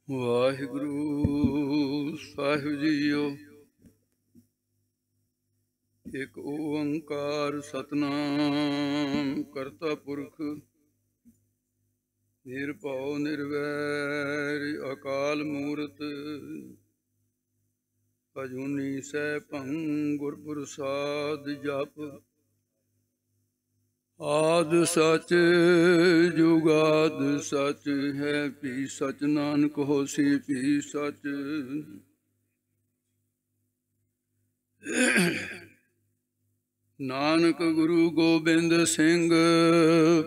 वाहिगुरु साहिब जीओ। एक ओंकार सतनाम करता पुरख निरभउ निर्वैर अकाल मूरत अजूनी सैभं गुर प्रसाद जप। आद सच जुगाद सच है पी सच नानक होसी पी सच। नानक गुरु गोबिंद सिंह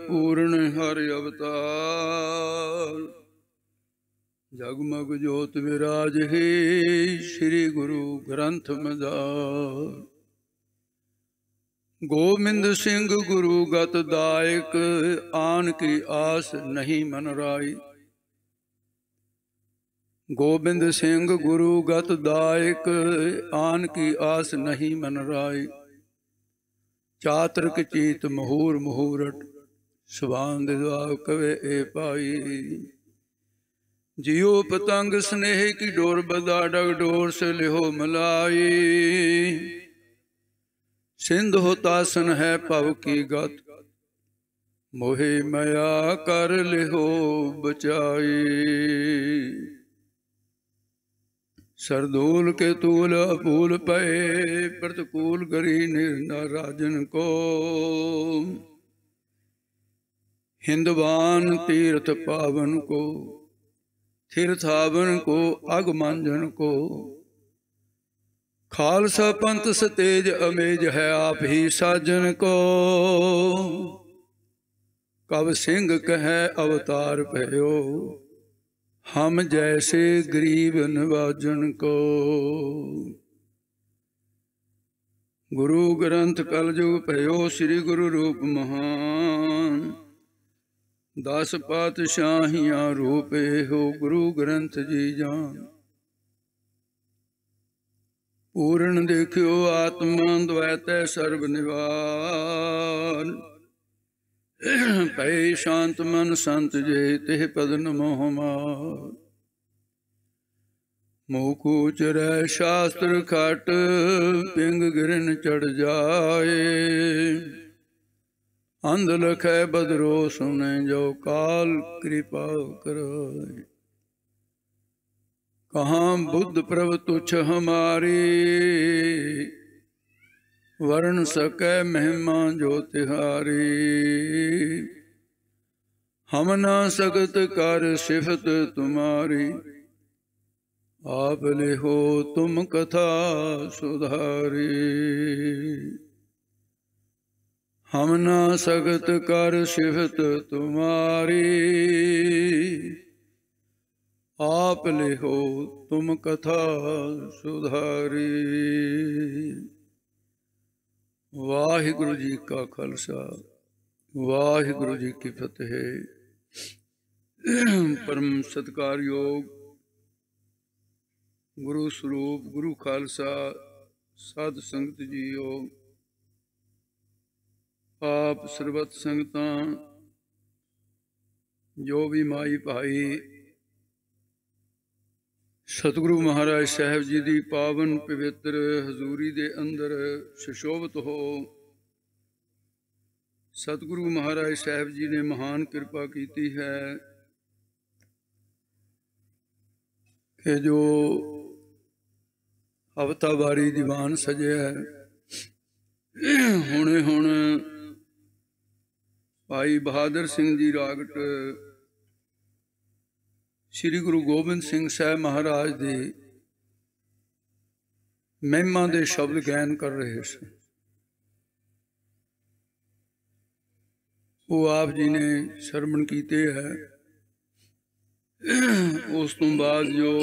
पूर्ण हर अवतार। जगमग जोत विराज हे श्री गुरु ग्रंथ मदार। गोबिंद सिंह गुरु गत दायक आन की आस नहीं मन राई। गोबिंद सिंह गुरु गत दायक आन की आस नहीं मन राई। चातृक चीत मुहूर मुहूरट सुभान दिवा कवे ए पाई। जियो पतंग स्नेह की डोर बदा डग डोर से लिहो मलाई। सिंध होतासन है पव की गत मोहे मया कर लिहो बचाई। सरदूल के तूल अपूल पए प्रतिकूल गरी निर्ना राजन को। हिंदवान तीर्थ पावन को तीर्थावन को अग मांझन को। खालसा पंथ सतेज अमेज है आप ही साजन को। कब सिंह कहे अवतार भयो हम जैसे गरीब नवाजन को। गुरु ग्रंथ कलयुग भयो श्री गुरु रूप महान। 10 पातशाहियां रूपे हो गुरु ग्रंथ जी जान। पूर्ण देखियो आत्मा द्वैत सर्व निवार। पै शांत मन संत जे तिह पद नमोह मार। मुकूच रह शास्त्र खट पिंग गिरन चढ़ जाए। अंध लखै बदरो सुने जो काल कृपा कराए। कहाँ बुद्ध प्रभ तुच्छ हमारी वर्ण सकै महिमा जो तिहारी। हम ना सकत कर सिफत तुम्हारी आप लिहो तुम कथा सुधारी। हम ना सकत कर सिफत तुम्हारी आप लिहो तुम कथा सुधारी। वाहिगुरु जी का खालसा वाहिगुरु जी की फतेह। परम सत्कार योग गुरु स्वरूप गुरु खालसा साध संगत जीओ। आप सरबत संगतां जो भी माई भाई सतगुरु महाराज साहब जी की पावन पवित्र हजूरी दे अंदर सुशोभित हो। सतगुरु महाराज साहब जी ने महान कृपा की है कि जो हफ्तावारी दीवान सजे है हुणे हुण भाई बहादुर सिंह जी रागट श्री गुरु गोबिंद सिंह साहब महाराज की महिमा के शब्द गायन कर रहे थे। वो आप जी ने सरवण किए है। उस तो बाद जो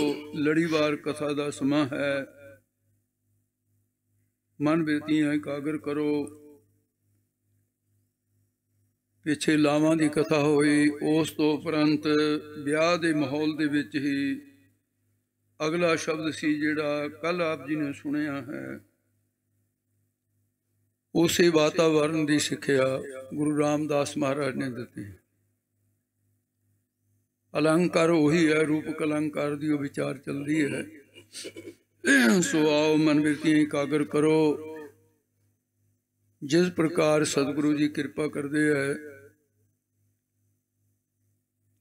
लड़ीवार कथा का समा है मन बेतियां एकागर करो। पिछे लावां की कथा हुई उस तो उपरंत ब्याह के माहौल दे विच ही अगला शब्द सी जिहड़ा कल आप जी ने सुनिया है। उस वातावरण की सिक्ख्या गुरु रामदास महाराज ने दी। अलंकार ਉਹੀ है, रूपक अलंकार दी वो विचार चलती है। सो आओ मन बिरतियां एकागर करो। जिस प्रकार सतगुरु जी कृपा करते हैं,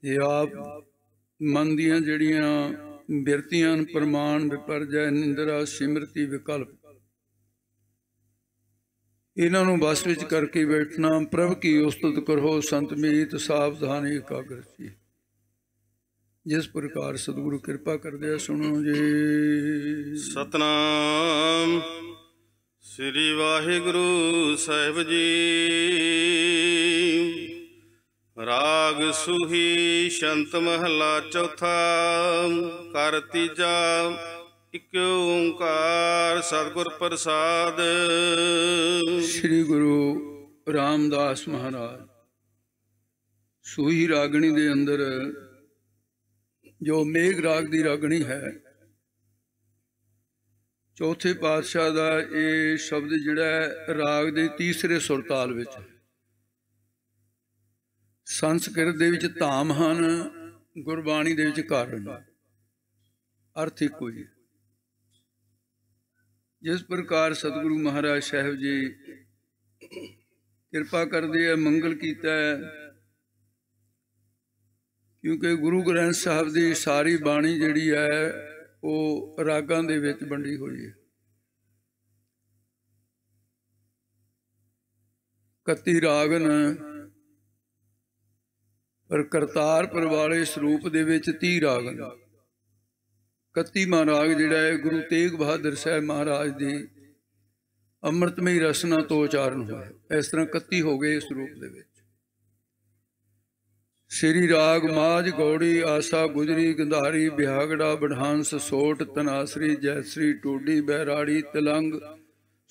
ये आप मन दियां जड़ियां बिरतियां प्रमाण विपर्जय निंदरा सिमरती विकल्प इन्हों बस विच करके बैठना। प्रभ की उस्तत करो संत मीत सावधानी एकाग्र सी। जिस प्रकार सतगुरु कृपा करते हैं, सुनो जी। सतनाम श्री वाहिगुरु साहिब जी। राग सूही शंत महला चौथा। कर तीजा इक ओंकार सतगुर प्रसाद। श्री गुरु रामदास महाराज सूही रागणी दे अंदर जो मेघ राग दी रागणी है, चौथे पातशाह का ये शब्द जिहड़ा है राग दे तीसरे सुरताल विच। संस्कृत दे विच धाम हन, गुरबाणी दे विच कारण, अर्थ इक्को ही। जिस प्रकार सतगुरु महाराज साहब जी कृपा करते हैं, मंगल कीता है, क्योंकि गुरु ग्रंथ साहब की सारी बाणी जिहड़ी है वो रागां दे विच बंडी हुई है। 31 राग न, पर करतारपुर वाले स्वरूप दे विच 30 राग न। 31वां राग जिहड़ा है गुरु तेग बहादुर साहब महाराज की अमृतमई रसना तो उचारण होया। इस तरह 31 हो गए इस रूप दे विच। श्री राग माज गौड़ी आसा गुजरी गंधारी बिहागड़ा बढ़ांस सोट तनासरी जयश्री टोडी बहराड़ी तिलंग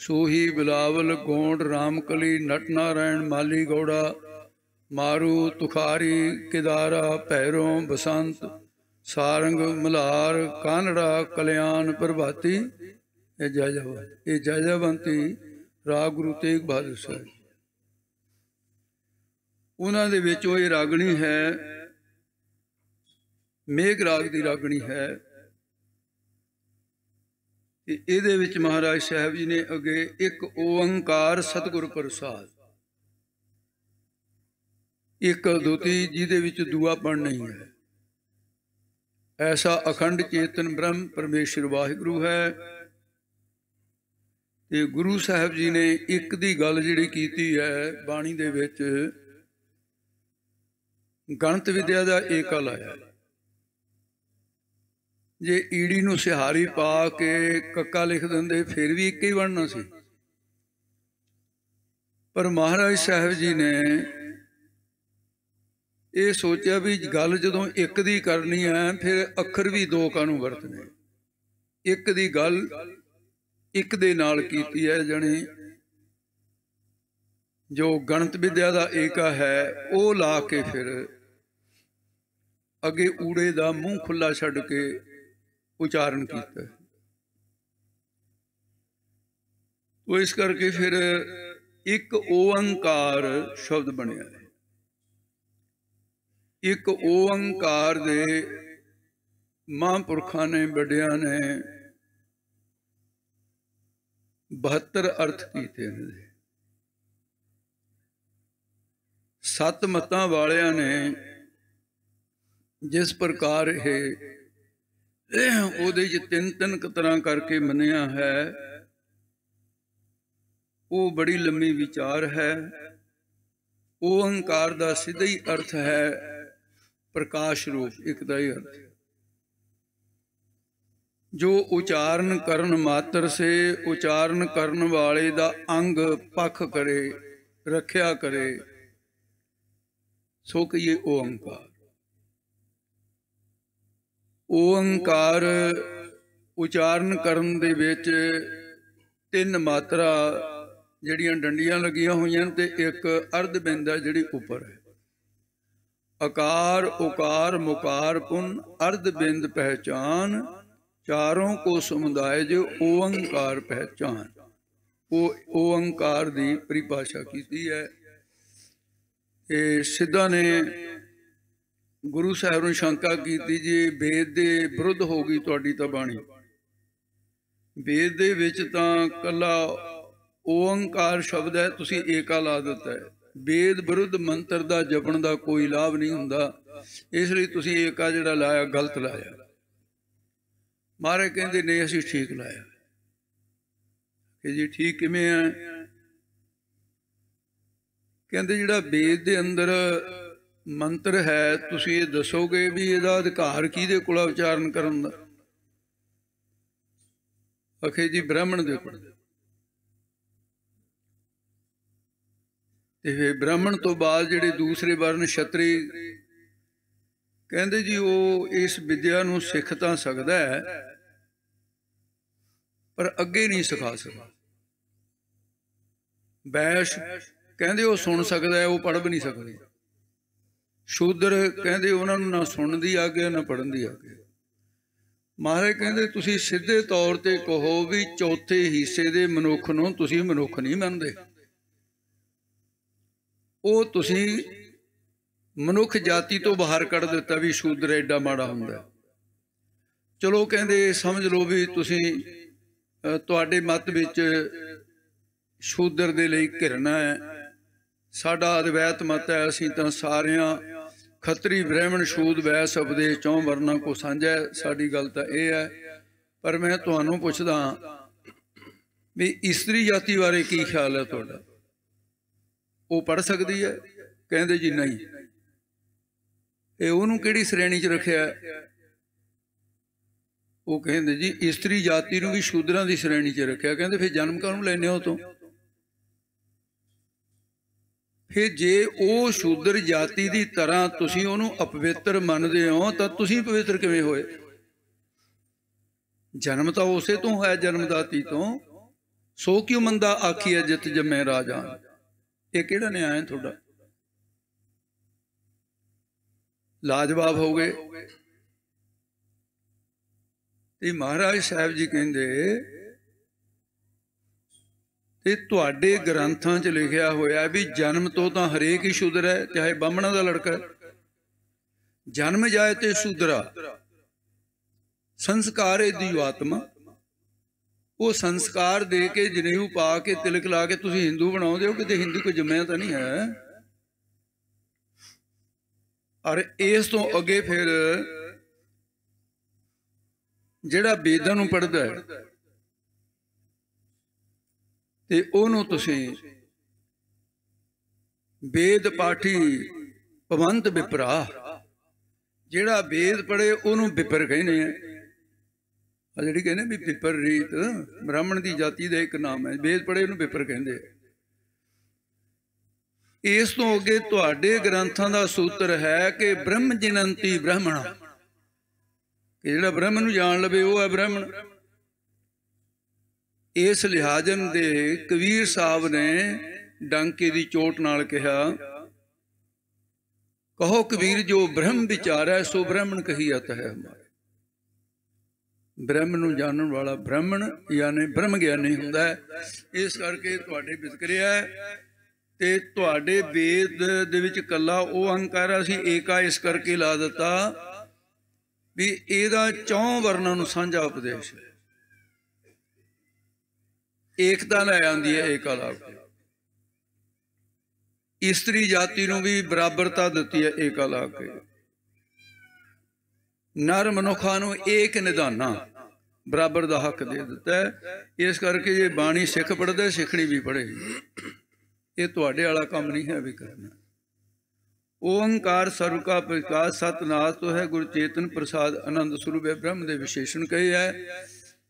सूही बिलावल गोंड रामकली नटनारायण माली गौड़ा मारू तुखारी किदारा भैरों बसंत सारंग मल्हार कानड़ा कल्याण प्रभाती। ये जयजवंती राग गुरु तेग बहादुर साहब। उन्होंने दे विच ये रागणी है, मेघ राग की रागणी है। इहदे विच महाराज साहब जी ने अगे एक ओंकार सतगुर प्रसाद, एक अद्विती जिहदे विच दूआपन नहीं है। ऐसा अखंड चेतन ब्रह्म परमेश्वर वाहिगुरु है। ते गुरु साहब जी ने एक दी गल जिहड़ी कीती है बाणी दे विच, गणत विद्या का एका लाया। जे ईड़ी नूं सिहारी पा के कक्का लिख देंदे फिर भी एक ही बनना सी, पर महाराज साहब जी ने ये सोचा भी गल जदों एक दी करनी है फिर अखर भी दो कानूं वरतने। एक दी गल एक दे नाल कीती है, जाने जो गणत विद्या का एका है वो ला के फिर अगे ऊड़े का मूँह खुला छड्ड के उचारण किया। तो इस करके फिर एक ओंकार शब्द बनया है। एक ओंकार दे महापुरखा ने बड़िया ने 72 अर्थ किए। 7 मतां वालियां ने जिस प्रकार ਉਹਦੇ 'ਚ 3 ਤਰ੍ਹਾਂ करके मनिया है, वो बड़ी लंबी विचार है। ओंकार का सीधा ही अर्थ है प्रकाश रूप, एक दा ही अर्थ जो उचारण करन मात्र से उचारण करन वाले दा अंग पख करे, रखिया करे, सो कहिए ओंकार। ओंकार उचारण करन दे विच 3 मात्रा जिहड़ियां डंडियां लगियां होईयां ते एक अर्ध बिंद है जिहड़ी उपर है। अकार उकार मुकार पुन अर्ध बिंद पहचान, चारों को समुदाय जो ओंकार पहचान। वो ओंकार की परिभाषा की है। ये सिद्धा ने गुरु साहब ने शंका की जी वेद के विरुद्ध हो गई तुहाडी तां बाणी। वेद दे विच तां कला ओंकार शब्द है, तुसीं एका ला दिता है। वेद विरुद्ध मंत्र का जपण का कोई लाभ नहीं हुंदा, इसलिए तुसीं एका जिहड़ा लाया गलत लाया। महाराज कहंदे नहीं असीं ठीक लाया। कि जी ठीक किवें है? कहंदे जिहड़ा वेद दे अंदर मंत्र है तुसीं ये दसोगे भी इहदा अधिकार किहदे कोल उचारण करन दा? आखे जी ब्राह्मण दे कोल। ते फिर ब्राह्मण तो बाद जिहड़े दूसरे वर्ण छतरी, कहंदे जी वो इस विद्या नूं सिख तां सकदा है पर अगे नहीं सिखा सकदा। वैश कहंदे वो सुन सकदा है, वो पढ़ भी नहीं सकदे। शूद्र कहंदे उन्हां नूं ना सुणन दी आग्या ना पढ़न दी आग्या। महाराज कहंदे तुसीं सीधे तौर ते कहो भी चौथे हिस्से दे मनुख नूं तुसीं मनुख नहीं मनदे, वो तुसीं मनुख जाति तो बाहर कढ़ दिता भी शूद्र एडा माड़ा हुंदा। चलो कहंदे समझ लो भी तुसीं तुहाडे मत विच शूद्र दे लई घिरना है। साडा अद्वैत मत है, असीं तां सारियां खतरी ब्राह्मण शूद वैस उपदेश चौं वर्णा को साझा है। साडी गल तां इह है, पर मैं तुहानूं पुछदा भी इस्त्री जाति बारे की ख्याल है तुहाडा? वो पढ़ सकदी है? कहंदे जी नहीं। ये उहनूं किहड़ी श्रेणी च रखिया? वो कहंदे जी इस्त्री जाति नूं भी शूद्रां दी श्रेणी च रखिया। कहंदे फिर जन्म काहनूं लैणे हो तो? फिर जे वो शूद्र जाति की तरह तुसीं उहनूं अपवित्र मनदे हो तां तुसीं पवित्र किवें होए? जन्म तां उसे तो है, जन्मदाती तो। सो क्यों मंदा आखिए जित जम्मे राजान। ये किहड़ा न्याय है तुहाडा? लाजवाब हो गए। ते महाराज साहब जी कहंदे ते तुहाडे ग्रंथां च लिखिया होया भी जन्म तो तां हरेक ही शूद्र है, चाहे बामणा दा लड़का है। जन्म जाए ते शूद्रा, संस्कार है दी आत्मा। वो संस्कार दे के जनेऊ पा के तिलक ला के तुसीं हिंदू बनाओगे हो, किते हिंदू कोई जम्मिया तो नहीं है। और इस तो अगे फिर जिहड़ा वेदां नूं पढ़दा है ते ओनू तुसीं वेद पाठी भवंत विपरा, जिहड़ा वेद पढ़े ओनू विपर कहने हैं। जिहड़ी कहने भी विपर रीत ब्राह्मण की जाति का एक नाम है, वेद पढ़े ओनू विपर कहंदे। इस तो अगे तुहाडे ग्रंथां दा सूत्र है कि ब्रह्म जिनंती ब्राह्मण, कि जिहड़ा ब्रह्म नूं जाण लवे वो है ब्राह्मण। इस लिहाजन दे कबीर साहब ने डांके की चोट नाल कहा, कहो कबीर जो ब्रह्म विचार है सो ब्राह्मण कहियत है हमारे। ब्रह्म नूं जानन वाला ब्राह्मण यानी ब्रह्म ज्ञानी हुंदा है। इस करके तुहाडे वितकरिया ते तुहाडे वेद दे विच कल्ला ओ अंकार असीं एका इस करके ला दिता भी इहदा चौं वर्णां नूं साझा उपदेश है। एकता लै आंदी है एका ला के। इस्त्री जाति नूं भी बराबरता दिती है एका ला के। नर मनुखा नूं एक निधाना बराबर दा हक दे दिता है। इस करके जे बाणी सिख पढ़दे सिखणी भी पढ़ेगी। ये तुहाडे वाला काम नहीं है भी करना। ओंकार सर्व का प्रकाश सतनाथ तो है, गुरु चेतन प्रसाद आनंद स्वरूप है। ब्रह्म के विशेषण कहे है।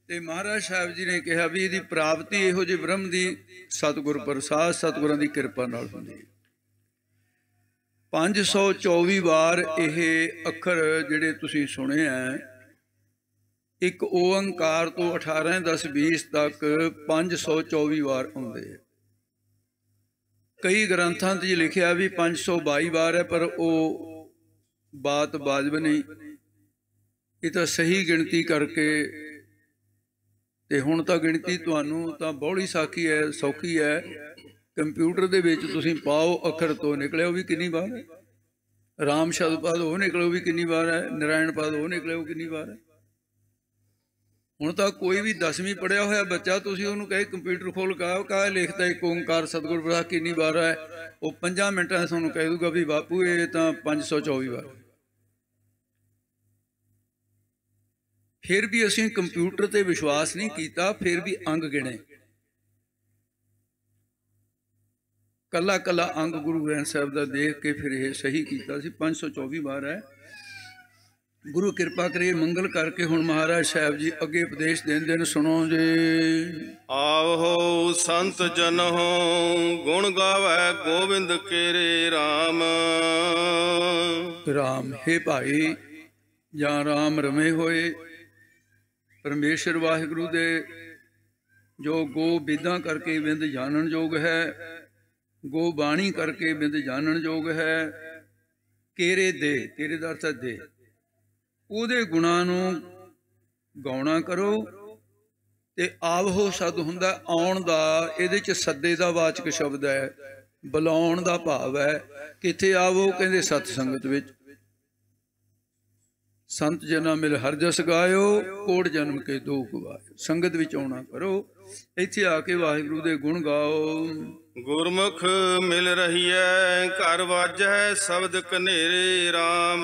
ते महाराज साहब जी ने कहा भी इसकी प्राप्ति इहो जी ब्रह्म की सतगुर प्रसाद सतगुरां की कृपा नाल हुंदी है। 524 बार यह अखर जिहड़े तुसीं सुने हैं, एक ओंकार तो 18-10-20 तक 524 बार आउंदे है। कई ग्रंथां ते लिखिया भी 522 बार है, पर वो बात वाजिब नहीं। ये तो सही गिणती करके ते हुण तां गिणती तुहानूं तां बौड़ी साखी है, सौखी है। कंप्यूटर दे विच तुसीं पाओ अखर तो निकलिया भी कितनी बार है। ਰਾਮ ਸ਼ਬਦ ਪਦ ਉਹ ਨਿਕਲੇ, ਉਹ ਵੀ ਕਿੰਨੀ ਵਾਰ ਹੈ। ਨਾਰਾਇਣ ਪਦ ਉਹ ਨਿਕਲੇ, ਉਹ ਕਿੰਨੀ ਵਾਰ ਹੈ। ਹੁਣ ਤਾਂ ਕੋਈ ਵੀ 10ਵੀਂ ਪੜ੍ਹਿਆ ਹੋਇਆ ਬੱਚਾ, ਤੁਸੀਂ ਉਹਨੂੰ ਕਹੇ ਕੰਪਿਊਟਰ ਖੋਲ ਕਾ ਲਿਖਦਾ ਇੱਕ ਓਂਕਾਰ ਸਤਿਗੁਰ ਪ੍ਰਸਾਦ ਕਿੰਨੀ ਵਾਰ ਹੈ, ਉਹ 5 ਮਿੰਟਾਂ 'ਚ ਤੁਹਾਨੂੰ ਕਹਿ ਦੂਗਾ ਵੀ ਬਾਪੂ ਇਹ ਤਾਂ 524 ਵਾਰ। ਫਿਰ ਵੀ ਅਸੀਂ ਕੰਪਿਊਟਰ ਤੇ ਵਿਸ਼ਵਾਸ ਨਹੀਂ ਕੀਤਾ, ਫਿਰ ਵੀ ਅੰਗ ਗਿਣੇ, ਕੱਲਾ ਕੱਲਾ ਅੰਗ ਗੁਰੂ ਗ੍ਰੰਥ ਸਾਹਿਬ ਦਾ ਦੇਖ ਕੇ ਫਿਰ ਇਹ ਸਹੀ ਕੀਤਾ ਸੀ। 524 ਵਾਰ ਹੈ। ਗੁਰੂ ਕਿਰਪਾ ਕਰੇ, ਮੰਗਲ ਕਰਕੇ ਹੁਣ ਮਹਾਰਾਜ ਸਾਹਿਬ ਜੀ ਅੱਗੇ ਉਪਦੇਸ਼ ਦਿੰਦੇ ਨੇ, ਸੁਣੋ ਜੀ। ਆਵੋ ਸੰਤ ਜਨੋ ਗੁਣ ਗਾਵੈ ਗੋਬਿੰਦ ਕੇਰੇ ਰਾਮ। ਰਾਮ ਹੈ ਭਾਈ, ਜਾਂ ਰਾਮ ਰਮੇ ਹੋਏ ਪਰਮੇਸ਼ਰ ਵਾਹਿਗੁਰੂ ਦੇ, ਜੋ ਗੋ ਬਿਦਾਂ ਕਰਕੇ ਬਿੰਦ ਜਾਣਨ ਯੋਗ ਹੈ, ਗੋ ਬਾਣੀ ਕਰਕੇ ਬਿੰਦ ਜਾਣਨ ਯੋਗ ਹੈ। ਕੇਰੇ ਦੇ, ਕੇਰੇ ਦਾ ਅਰਥ ਦੇ, ਉਹਦੇ ਗੁਣਾਂ ਨੂੰ ਗਾਉਣਾ ਕਰੋ। ਤੇ ਆਵਹੋ ਸਦ ਹੁੰਦਾ ਆਉਣ ਦਾ, ਇਹਦੇ 'ਚ ਸੱਦੇ ਦਾ ਵਾਚਕ ਸ਼ਬਦ ਹੈ, ਬੁਲਾਉਣ ਦਾ ਭਾਵ ਹੈ। ਕਿੱਥੇ ਆਵੋ? ਕਹਿੰਦੇ ਸਤ ਸੰਗਤ ਵਿੱਚ। ਸੰਤ ਜਨਾਂ ਮਿਲ ਹਰ ਜਸ ਗਾਇਓ, ਕੋਟ ਜਨਮ ਕੇ ਦੁਖ ਗਵਾਇਓ। ਸੰਗਤ ਵਿੱਚ ਆਉਣਾ ਕਰੋ, ਇੱਥੇ ਆ ਕੇ ਵਾਹਿਗੁਰੂ ਦੇ ਗੁਣ ਗਾਓ। ਗੁਰਮੁਖ ਮਿਲ ਰਹੀਐ ਘਰ ਵਾਜੈ ਸ਼ਬਦ ਕਨੇਰੇ ਰਾਮ।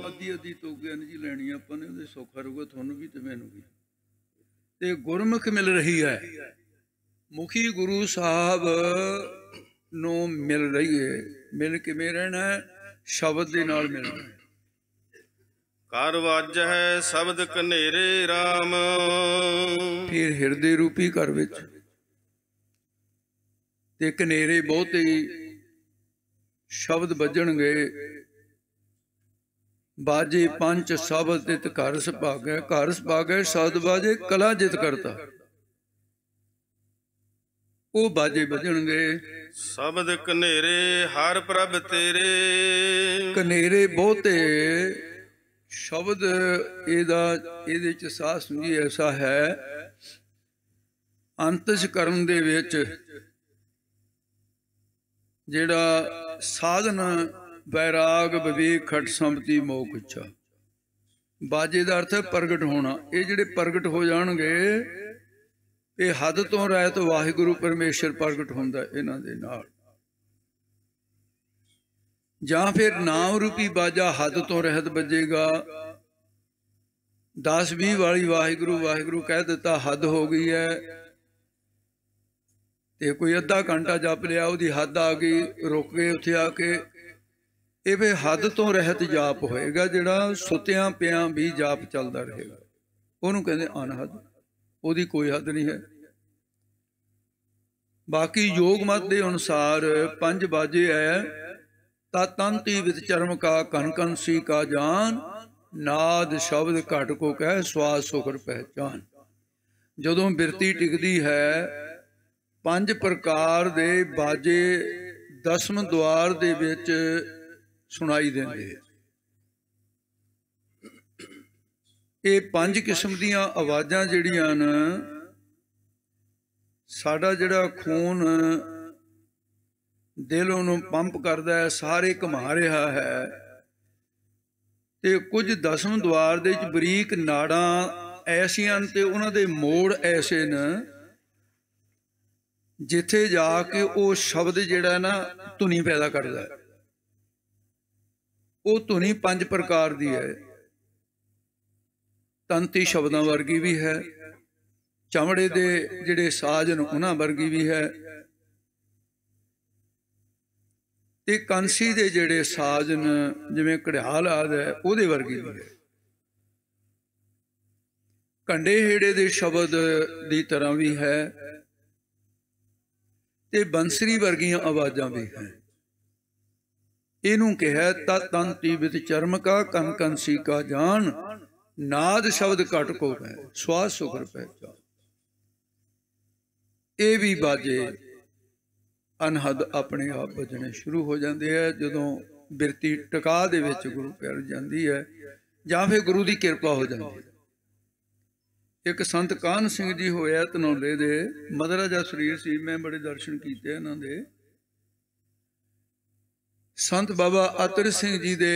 ਅੱਧੀ ਅੱਧੀ ਤੋਗੇ ਜੀ ਲੈਣੀ ਆਪਾਂ ਨੇ, ਉਹਦੇ ਸੌਖਾ ਰਹੂਗਾ ਤੁਹਾਨੂੰ ਵੀ ਤੇ ਮੈਨੂੰ ਵੀ। ਤੇ ਗੁਰਮੁਖ ਮਿਲ ਰਹੀ ਹੈ, ਮੁਖੀ ਗੁਰੂ ਸਾਹਿਬ ਨੂੰ ਮਿਲ ਰਹੀ ਹੈ। ਮਿਲ ਕਿਵੇਂ ਰਹਿਣਾ? ਸ਼ਬਦ ਦੇ ਨਾਲ ਮਿਲਣਾ। ਘਰ ਵਾਜੈ ਸ਼ਬਦ ਕਨੇਰੇ ਰਾਮ। ਫਿਰ ਹਿਰਦੇ ਰੂਪੀ ਘਰ ਵਿੱਚ ਤੇ ਕਨੇਰੇ ਬਹੁਤੇ ਸ਼ਬਦ ਵੱਜਣਗੇ। ਬਾਜੇ ਪੰਜ ਸ਼ਬਦ ਤਿਤ ਘਰ ਸੁਭਾਗੈ, ਘਰ ਸੁਭਾਗੈ ਸ਼ਬਦ ਬਾਜੇ ਕਲਾ ਜਿਤ ਕਰਤਾ। ਉਹ ਬਾਜੇ ਵੱਜਣਗੇ। ਸ਼ਬਦ ਕਨੇਰੇ ਹਰ ਪ੍ਰਭ ਤੇਰੇ। ਕਨੇਰੇ ਬਹੁਤੇ ਸ਼ਬਦ ਇਹਦੇ ਚ ਸਾਹ ਸੁਣੀ ਐਸਾ ਹੈ, ਅੰਤਿਸ਼ਕਰਨ ਦੇ ਵਿੱਚ ਜਿਹੜਾ ਸਾਧਨ ਵੈਰਾਗ ਵਿਵੇਕ ਖਟ ਸੰਪਤੀ ਮੋਖ ਇੱਛਾ। ਬਾਜੇ ਦਾ ਅਰਥ ਹੈ ਪ੍ਰਗਟ ਹੋਣਾ। ਇਹ ਜਿਹੜੇ ਪ੍ਰਗਟ ਹੋ ਜਾਣਗੇ, ਇਹ ਹੱਦ ਤੋਂ ਰਹਿਤ ਵਾਹਿਗੁਰੂ ਪਰਮੇਸ਼ਰ ਪ੍ਰਗਟ ਹੁੰਦਾ ਇਹਨਾਂ ਦੇ ਨਾਲ। ਜਾਂ ਫਿਰ ਨਾਮ ਰੂਪੀ ਬਾਜਾ ਹੱਦ ਤੋਂ ਰਹਿਤ ਵੱਜੇਗਾ। 10-20 ਵਾਲੀ ਵਾਹਿਗੁਰੂ ਵਾਹਿਗੁਰੂ ਕਹਿ ਦਿੱਤਾ, ਹੱਦ ਹੋ ਗਈ ਹੈ। ਤੇ ਕੋਈ ਅੱਧਾ ਘੰਟਾ ਜਪ ਲਿਆ, ਉਹਦੀ ਹੱਦ ਆ ਗਈ, ਰੁਕ ਗਏ ਉੱਥੇ ਆ ਕੇ। ਇਹ ਫਿਰ ਹੱਦ ਤੋਂ ਰਹਿਤ ਜਾਪ ਹੋਏਗਾ, ਜਿਹੜਾ ਸੁੱਤਿਆਂ ਪਿਆਂ ਵੀ ਜਾਪ ਚੱਲਦਾ ਰਹੇਗਾ। ਉਹਨੂੰ ਕਹਿੰਦੇ ਅਨਹਦ। ਉਹਦੀ ਕੋਈ ਹੱਦ ਨਹੀਂ ਹੈ। ਬਾਕੀ ਯੋਗ ਮਤ ਦੇ ਅਨੁਸਾਰ 5 ਬਾਜੇ ਹੈ। ਤਾ ਤੰਤੀ ਵਿਦ ਚਰਮ ਕਾ ਕਨ ਕਨ ਸੀ ਕਾ ਜਾਨ, ਨਾਦ ਸ਼ਬਦ ਘਟ ਕੋ ਕਹਿ ਸਵਾਦ ਸੁਖਰ ਪਹਿਚਾਨ। ਜਦੋਂ ਬਿਰਤੀ ਟਿਕਦੀ ਹੈ, 5 ਪ੍ਰਕਾਰ ਦੇ ਬਾਜੇ 10ਵੇਂ ਦੁਆਰ ਦੇ ਵਿੱਚ ਸੁਣਾਈ ਦਿੰਦੇ। ਇਹ 5 ਕਿਸਮ ਦੀਆਂ ਆਵਾਜ਼ਾਂ ਜਿਹੜੀਆਂ ਨੇ, ਸਾਡਾ ਜਿਹੜਾ ਖੂਨ ਦਿਲ ਉਹਨੂੰ ਪੰਪ ਕਰਦਾ ਹੈ, ਸਾਰੇ ਘੁਮਾ ਰਿਹਾ ਹੈ। ਤੇ ਕੁਝ 10ਵੇਂ ਦੁਆਰ ਦੇ ਵਿੱਚ ਬਰੀਕ ਨਾੜਾਂ ਐਸੀਆਂ ਤੇ ਉਹਨਾਂ ਦੇ ਮੋੜ ਐਸੇ ਨੇ, ਜਿੱਥੇ ਜਾ ਕੇ ਉਹ ਸ਼ਬਦ ਜਿਹੜਾ ਨਾ ਧੁਨੀ ਪੈਦਾ ਕਰਦਾ ਹੈ। ਉਹ ਧੁਨੀ 5 ਪ੍ਰਕਾਰ ਦੀ ਹੈ। ਤੰਤੀ ਸ਼ਬਦਾਂ ਵਰਗੀ ਵੀ ਹੈ, ਚਮੜੇ ਦੇ ਜਿਹੜੇ ਸਾਜ਼ ਨੇ ਉਹਨਾਂ ਵਰਗੀ ਵੀ ਹੈ, ਤੇ ਕਾਂਸੀ ਦੇ ਜਿਹੜੇ ਸਾਜ਼ ਨੇ ਜਿਵੇਂ ਘੜਿਆਲ ਆਦਿ ਹੈ, ਉਹਦੇ ਵਰਗੀ ਵੀ ਹੈ। ਕੰਡੇ ਹੇੜੇ ਦੇ ਸ਼ਬਦ ਦੀ ਤਰ੍ਹਾਂ ਵੀ ਹੈ, ਤੇ ਬੰਸਰੀ ਵਰਗੀਆਂ ਆਵਾਜ਼ਾਂ ਵੀ ਹੈ। ਇਹਨੂੰ ਕਿਹਾ ਤਤ ਤੰਤੀ ਵਿਦ ਚਰਮ ਕਾ ਕਨ ਕੰਸੀ ਕਾ ਜਾਨ, ਨਾਦ ਸ਼ਬਦ ਘਟ ਕੋ ਹੈ ਸਵਾਦ ਸੁਖਰ ਪਹਿਚਾਨ। ਇਹ ਵੀ ਬਾਜੇ ਅਨਹਦ ਆਪਣੇ ਆਪ ਵੱਜਣੇ ਸ਼ੁਰੂ ਹੋ ਜਾਂਦੇ ਹੈ ਜਦੋਂ ਬਿਰਤੀ ਟਿਕਾ ਦੇ ਵਿੱਚ ਗੁਰੂ ਪਿਆਰ ਜਾਂਦੀ ਹੈ, ਜਾਂ ਫਿਰ ਗੁਰੂ ਦੀ ਕਿਰਪਾ ਹੋ ਜਾਂਦੀ ਹੈ। ਇੱਕ ਸੰਤ ਕਾਹਨ ਸਿੰਘ ਜੀ ਹੋਇਆ ਧਨੌਲੇ ਦੇ, ਮਧਰਾ ਜਿਹਾ ਸਰੀਰ ਸੀ, ਮੈਂ ਬੜੇ ਦਰਸ਼ਨ ਕੀਤੇ ਇਹਨਾਂ ਦੇ। संत बाबा अतर सिंह जी दे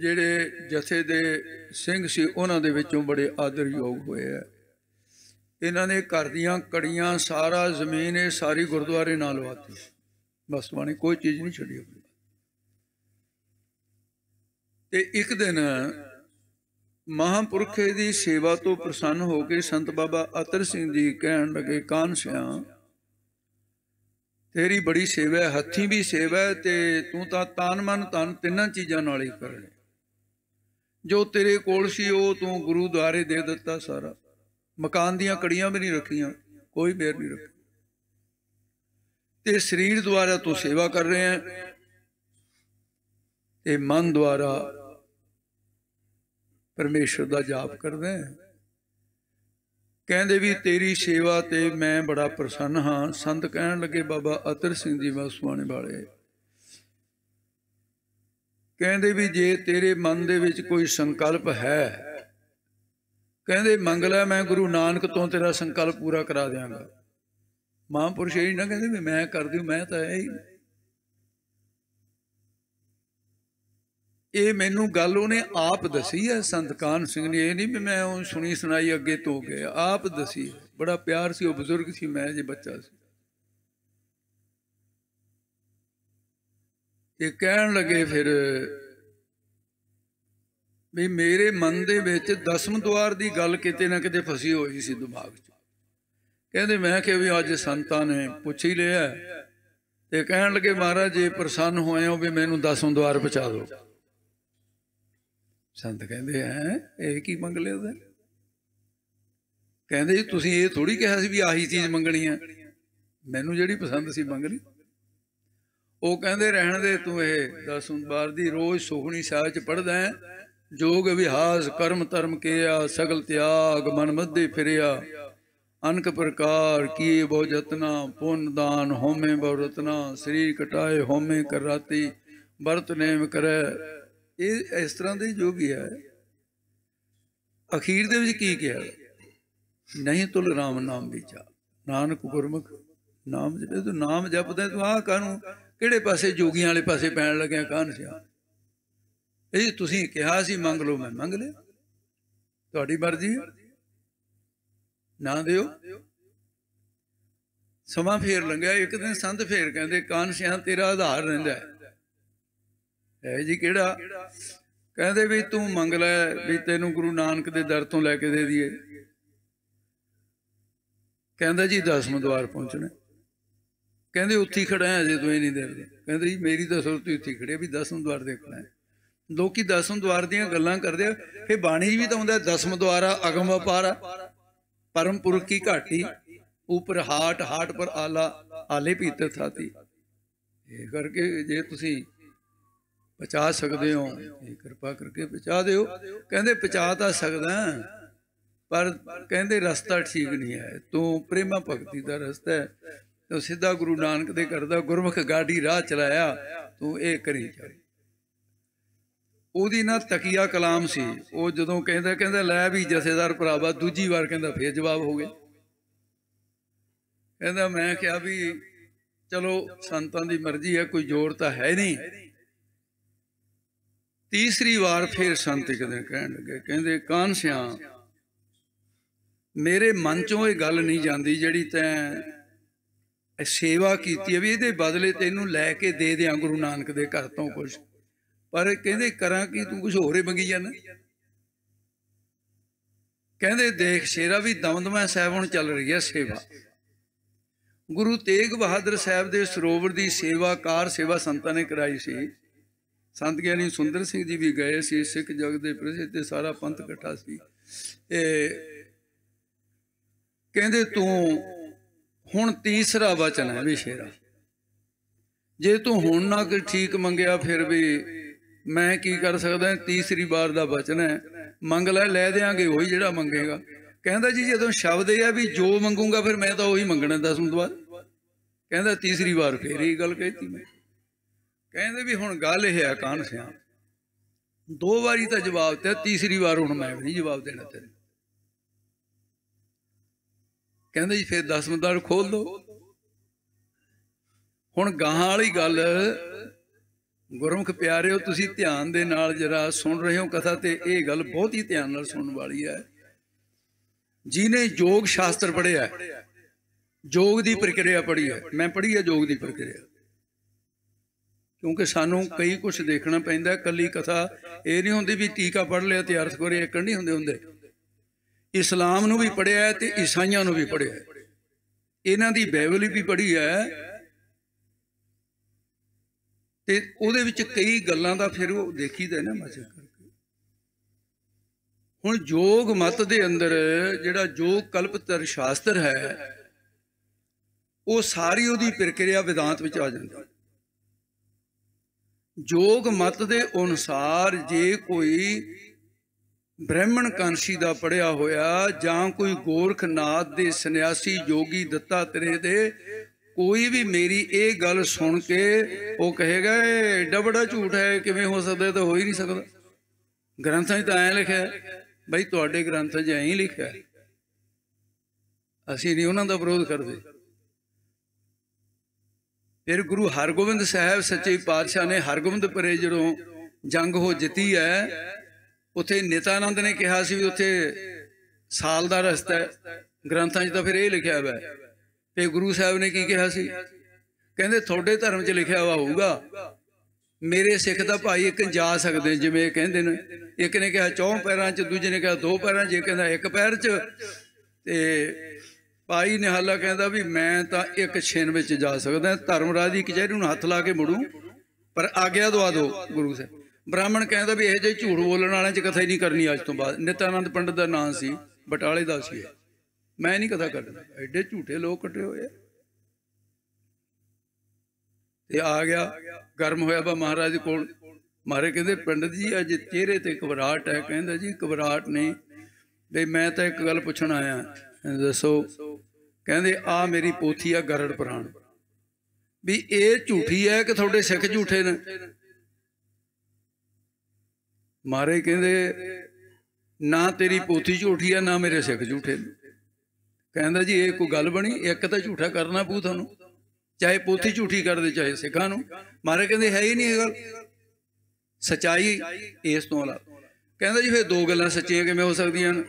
जेड़े जथे दे सिंह सी उन्हां दे विचों बड़े आदरयोग होए है। इन्हां ने घर दियां कड़ियां सारा जमीन ये सारी गुरुद्वारे नाल लवाती, बस बाणी कोई चीज़ नहीं छड़ी अपनी। ते एक दिन महापुरखे दी सेवा तो प्रसन्न होकर संत बाबा अतर सिंह जी कहन लगे, कानसिया तेरी बड़ी सेवा है, हथी भी सेवा है, ते तू तां तन मन धन तिन्हां चीज़ां नाल ही करने। जो तेरे कोल सी वो तू गुरुद्वारे दे दिता सारा, मकान दियां कड़ियां भी नहीं रखियां, कोई मेर नहीं रखी, ते शरीर द्वारा तू सेवा कर रहे हैं, ते मन द्वारा परमेश्वर का जाप कर रहे हैं। कहते भी तेरी सेवा ते मैं बड़ा प्रसन्न हाँ। संत कहन लगे बाबा अतर सिंह जी वासुआने वाले, कहते भी जे तेरे मन दे विच कोई संकल्प है, कहते मंग लै, मैं गुरु नानक तो तेरा संकल्प पूरा करा देंगा। महापुरुष यही ना कहते भी मैं कर दूँ, मैं तो है ही। ये मैनू गल उन्हें आप दसी है संत कान सिंह ने, ये नहीं भी मैं सुनी सुनाई अगे तो गया, आप दसी है। बड़ा प्यार सी, वो बुजुर्ग सी, मैं जे बच्चा सी। ये कहन लगे फिर भी मेरे मन दे विच दसम द्वार की गल किते ना किते फसी हुई सी दिमाग च। कहते मैं कि भी अज संतां ने पुछ ही लिया, ते कहन लगे महाराज जे प्रसन्न होए हो भी मैनू दसम द्वार पहुँचा दो। संत कहते हैं ये की मंग लिया? कहते जी तुसीं ये थोड़ी कहा सी भी आही चीज़ मंगनी है, मैनू जिहड़ी पसंद सी मंग ली। वो कहते रहन दे, तू ये दसम द्वार दी रोज़ सुखनी साह च पढ़दा है, जोग अभिहास कर्म धर्म किया, सगल त्याग मन मध्य फिरिया, अनक प्रकार किए बहु जतना, पुण्य दान होमे बहु रतना, शरीर कटाए होमे कर राती, बरत नेम करे। ये इस तरह के जो भी है अखीर दे विच की कहा, नहीं तुल राम नाम विचा, नानक गुरमुख नाम जपे। तू नाम जपदा तू आह कानू किहड़े पासे जोगियां वाले पासे पैण लग्या? कान सिया ये तुसीं कहा सी मंग लो, मैं मंग लिया, तुहाडी मर्जी ना दिओ। समा फेर लंघिया, एक दिन संत फेर कहंदे कान सिया तेरा आधार रहिंदा है जी केड़ा? कहते भी तू मंग लै भी तेनू गुरु नानक दे दर तो लैके दे दिए। कहता जी दसम द्वार पहुंचना। कहते उत्थे खड़ा है अजे तू नहीं देखते। कहते जी मेरी तो सुरत उत्थे खड़े भी दसम द्वार देखना है। लोग दसम द्वार दियां गल्लां करदे, फिर बाणी भी तो आउंदा दसम द्वारा अगम अपारा, परम पुरख की घाटी, ऊपर हाट हाट पर आला, आले भीतर थाती। ये करके जे तुसी पहुँचा सकते हो कृपा करके पहुँचा दो। कहते पहुँचा तो सकदा पर कहते रस्ता ठीक नहीं है, तू प्रेमा भगती का रस्ता है, तो सीधा गुरु नानक दे करदा गुरमुख गाड़ी राह चलाया, तू ये करी चल। ओदी ना तकिया कलाम सी, वो जदों कहंदा कहंदा लै भी जथेदार भरावा, दूजी बार कहंदा फिर जवाब हो गया। कहंदा मैं क्या भी चलो संतां दी मर्जी है, कोई जोर तो है नहीं। तीसरी बार फिर संत एक दिन कहन लगे, कहंदे कान सिया मेरे मन चों ये गल नहीं जाती जिहड़ी तैं सेवा की भी ये बदले तेनू लैके दे दियां गुरु नानक दे घर तो कुछ, पर कहंदे करा कि तू कुछ होर ही मंगी जाना। कहंदे देख शेरा भी दमदमा साहब हुण चल रही है सेवा, गुरु तेग बहादुर साहब दे सरोवर की सेवा कार सेवा संतां ने कराई सी। संत ज्ञानी सुंदर सिंह जी भी गए सी, सिख जग दे प्रसिद्ध सारा पंथ इकट्ठा सी। कहंदे तू हुण तीसरा वचन है भी शेरा, जे तू हुण ना कोई ठीक मंगया फिर भी मैं की कर सकदा, तीसरी बार दा वचन है, मंग लै देंगे वही जिहड़ा मंगेगा। कहंदा जी जदों शब्द यह भी जो मंगूंगा फिर मैं तो वही मंगना दसम द्वार। कहंदा तीसरी बार फिर ही गल कहती मैं। कहंदे भी हुण गल यह है कान सिया, दो बारी तो जवाब दिता, तीसरी बार हुण मैं भी नहीं जवाब देना तेरे। कहंदे जी फिर दसम द्वार खोल दो। हुण गाहां वाली गल ਗੁਰਮੁਖ ਪਿਆਰਿਓ, ਤੁਸੀਂ ਧਿਆਨ ਦੇ ਨਾਲ ਜਰਾ ਸੁਣ ਰਹੇ ਹੋ ਕਥਾ, ਤੇ ਇਹ ਗੱਲ ਬਹੁਤ ਹੀ ਧਿਆਨ ਨਾਲ ਸੁਣਨ ਵਾਲੀ ਹੈ। ਜਿਹਨੇ ਯੋਗ ਸ਼ਾਸਤਰ ਪੜ੍ਹਿਆ, ਯੋਗ ਦੀ ਪ੍ਰਕਿਰਿਆ ਪੜ੍ਹੀ ਹੈ, ਮੈਂ ਪੜ੍ਹੀ ਹੈ ਯੋਗ ਦੀ ਪ੍ਰਕਿਰਿਆ, ਕਿਉਂਕਿ ਸਾਨੂੰ ਕਈ ਕੁਛ ਦੇਖਣਾ ਪੈਂਦਾ। ਕੱਲੀ ਕਥਾ ਇਹ ਨਹੀਂ ਹੁੰਦੀ ਵੀ ਟੀਕਾ ਪੜ੍ਹ ਲਿਆ ਤੇ ਅਰਥ ਕੋਰੇ ਇੱਕ ਨਹੀਂ ਹੁੰਦੇ। ਇਸਲਾਮ ਨੂੰ ਵੀ ਪੜ੍ਹਿਆ ਤੇ ਈਸਾਈਆਂ ਨੂੰ ਵੀ ਪੜ੍ਹਿਆ, ਇਹਨਾਂ ਦੀ ਬਾਈਬਲ ਵੀ ਪੜ੍ਹੀ ਹੈ, ਤੇ ਉਹਦੇ ਵਿੱਚ ਕਈ ਗੱਲਾਂ ਦਾ ਫਿਰ ਉਹ ਦੇਖੀਦਾ ਨਾ ਮਜ਼ਾ ਕਰਕੇ। ਹੁਣ ਯੋਗ ਮਤ ਦੇ ਅੰਦਰ ਜਿਹੜਾ ਯੋਗ ਕਲਪਤਰ ਸ਼ਾਸਤਰ ਹੈ, ਉਹ ਸਾਰੀ ਉਹਦੀ ਪ੍ਰਕਿਰਿਆ ਵਿਦਾਂਤ ਵਿੱਚ ਆ ਜਾਂਦੀ। ਯੋਗ ਮਤ ਦੇ ਅਨੁਸਾਰ ਜੇ ਕੋਈ ਬ੍ਰਾਹਮਣ ਕਾਂਸ਼ੀ ਦਾ ਪੜਿਆ ਹੋਇਆ ਜਾਂ ਕੋਈ ਗੋਰਖਨਾਥ ਦੇ ਸੰਨਿਆਸੀ ਯੋਗੀ ਦੱਤਾਤਰੇ ਦੇ ਕੋਈ ਵੀ ਮੇਰੀ ਇਹ ਗੱਲ ਸੁਣ ਕੇ ਉਹ ਕਹੇਗਾ ਇਹ ਏਡਾ ਵੱਡਾ ਝੂਠ ਹੈ, ਕਿਵੇਂ ਹੋ ਸਕਦਾ? ਤਾਂ ਹੋ ਹੀ ਨਹੀਂ ਸਕਦਾ। ਗ੍ਰੰਥਾਂ 'ਚ ਤਾਂ ਐਂ ਲਿਖਿਆ, ਬਈ ਤੁਹਾਡੇ ਗ੍ਰੰਥਾਂ 'ਚ ਐਂ ਹੀ ਲਿਖਿਆ, ਅਸੀਂ ਨਹੀਂ ਉਹਨਾਂ ਦਾ ਵਿਰੋਧ ਕਰਦੇ। ਫਿਰ ਗੁਰੂ ਹਰਗੋਬਿੰਦ ਸਾਹਿਬ ਸੱਚੇ ਪਾਤਸ਼ਾਹ ਨੇ ਹਰਗੋਬਿੰਦਪੁਰੇ ਜਦੋਂ ਜੰਗ ਹੋ ਜਿੱਤੀ ਹੈ, ਉੱਥੇ ਨਿਤਾਨੰਦ ਨੇ ਕਿਹਾ ਸੀ ਵੀ ਉੱਥੇ ਸਾਲ ਦਾ ਰਸਤਾ ਹੈ, ਗ੍ਰੰਥਾਂ 'ਚ ਤਾਂ ਫਿਰ ਇਹ ਲਿਖਿਆ ਹੋਇਆ। ਤੇ ਗੁਰੂ ਸਾਹਿਬ ਨੇ ਕੀ ਕਿਹਾ ਸੀ? ਕਹਿੰਦੇ ਤੁਹਾਡੇ ਧਰਮ 'ਚ ਲਿਖਿਆ ਹੋਇਆ ਹੋਊਗਾ, ਮੇਰੇ ਸਿੱਖ ਦਾ ਭਾਈ ਇੱਕ ਜਾ ਸਕਦੇ ਜਿਵੇਂ ਇਹ ਕਹਿੰਦੇ ਨੇ। ਇੱਕ ਨੇ ਕਿਹਾ 4 ਪੈਰਾਂ 'ਚ, ਦੂਜੇ ਨੇ ਕਿਹਾ 2 ਪੈਰਾਂ 'ਚ, ਕਹਿੰਦਾ 1 ਪੈਰ 'ਚ। ਤੇ ਭਾਈ ਨਿਹਾਲਾ ਕਹਿੰਦਾ ਵੀ ਮੈਂ ਤਾਂ 1 ਛਿਨ ਵਿੱਚ ਜਾ ਸਕਦਾ, ਧਰਮਰਾਜ ਦੀ ਕਚਹਿਰੀ ਨੂੰ ਹੱਥ ਲਾ ਕੇ ਮੁੜੂ, ਪਰ ਆਗਿਆ ਦਵਾ ਦਿਓ ਗੁਰੂ ਸਾਹਿਬ। ਬ੍ਰਾਹਮਣ ਕਹਿੰਦਾ ਵੀ ਇਹੋ ਜਿਹੇ ਝੂਠ ਬੋਲਣ ਵਾਲਿਆਂ 'ਚ ਕਥਾ ਹੀ ਨਹੀਂ ਕਰਨੀ ਅੱਜ ਤੋਂ ਬਾਅਦ। ਨਿਤਾਨੰਦ ਪੰਡਤ ਦਾ ਨਾਂ ਸੀ, ਬਟਾਲੇ ਦਾ ਸੀ, ਮੈਂ ਨਹੀਂ ਕਥਾ ਕਰਦਾ, ਐਡੇ ਝੂਠੇ ਲੋਕ ਕੱਟੇ ਹੋਏ। ਤੇ ਆ ਗਿਆ, ਗਰਮ ਹੋਇਆ ਵਾ ਮਹਾਰਾਜ ਕੋਲ। ਮਹਾਰਾਜ ਕਹਿੰਦੇ ਪੰਡਤ ਜੀ ਅੱਜ ਚਿਹਰੇ ਤੇ ਘਬਰਾਹਟ ਹੈ। ਕਹਿੰਦਾ ਜੀ ਘਬਰਾਹਟ ਨਹੀਂ, ਬਈ ਮੈਂ ਤਾਂ ਇੱਕ ਗੱਲ ਪੁੱਛਣ ਆਇਆ, ਦੱਸੋ। ਕਹਿੰਦੇ ਆ ਮੇਰੀ ਪੋਥੀ ਆ ਗਰੜ ਪੁਰਾਣ, ਵੀ ਇਹ ਝੂਠੀ ਹੈ ਕਿ ਤੁਹਾਡੇ ਸਿੱਖ ਝੂਠੇ ਨੇ? ਮਹਾਰਾਜ ਕਹਿੰਦੇ ਨਾ ਤੇਰੀ ਪੋਥੀ ਝੂਠੀ ਆ, ਨਾ ਮੇਰੇ ਸਿੱਖ ਝੂਠੇ ਨੇ। ਕਹਿੰਦਾ ਜੀ ਇਹ ਕੋਈ ਗੱਲ ਬਣੀ? ਇੱਕ ਤਾਂ ਝੂਠਾ ਕਰਨਾ ਪਊ ਤੁਹਾਨੂੰ, ਚਾਹੇ ਪੋਥੀ ਝੂਠੀ ਕਰਦੇ ਚਾਹੇ ਸਿੱਖਾਂ ਨੂੰ। ਮਹਾਰਾਜ ਕਹਿੰਦੇ ਹੈ ਹੀ ਨਹੀਂ ਇਹ ਗੱਲ, ਸੱਚਾਈ ਇਸ ਤੋਂ ਇਲਾਵਾ। ਕਹਿੰਦਾ ਜੀ ਫਿਰ 2 ਗੱਲਾਂ ਸੱਚੀਆਂ ਕਿਵੇਂ ਹੋ ਸਕਦੀਆਂ ਨੇ?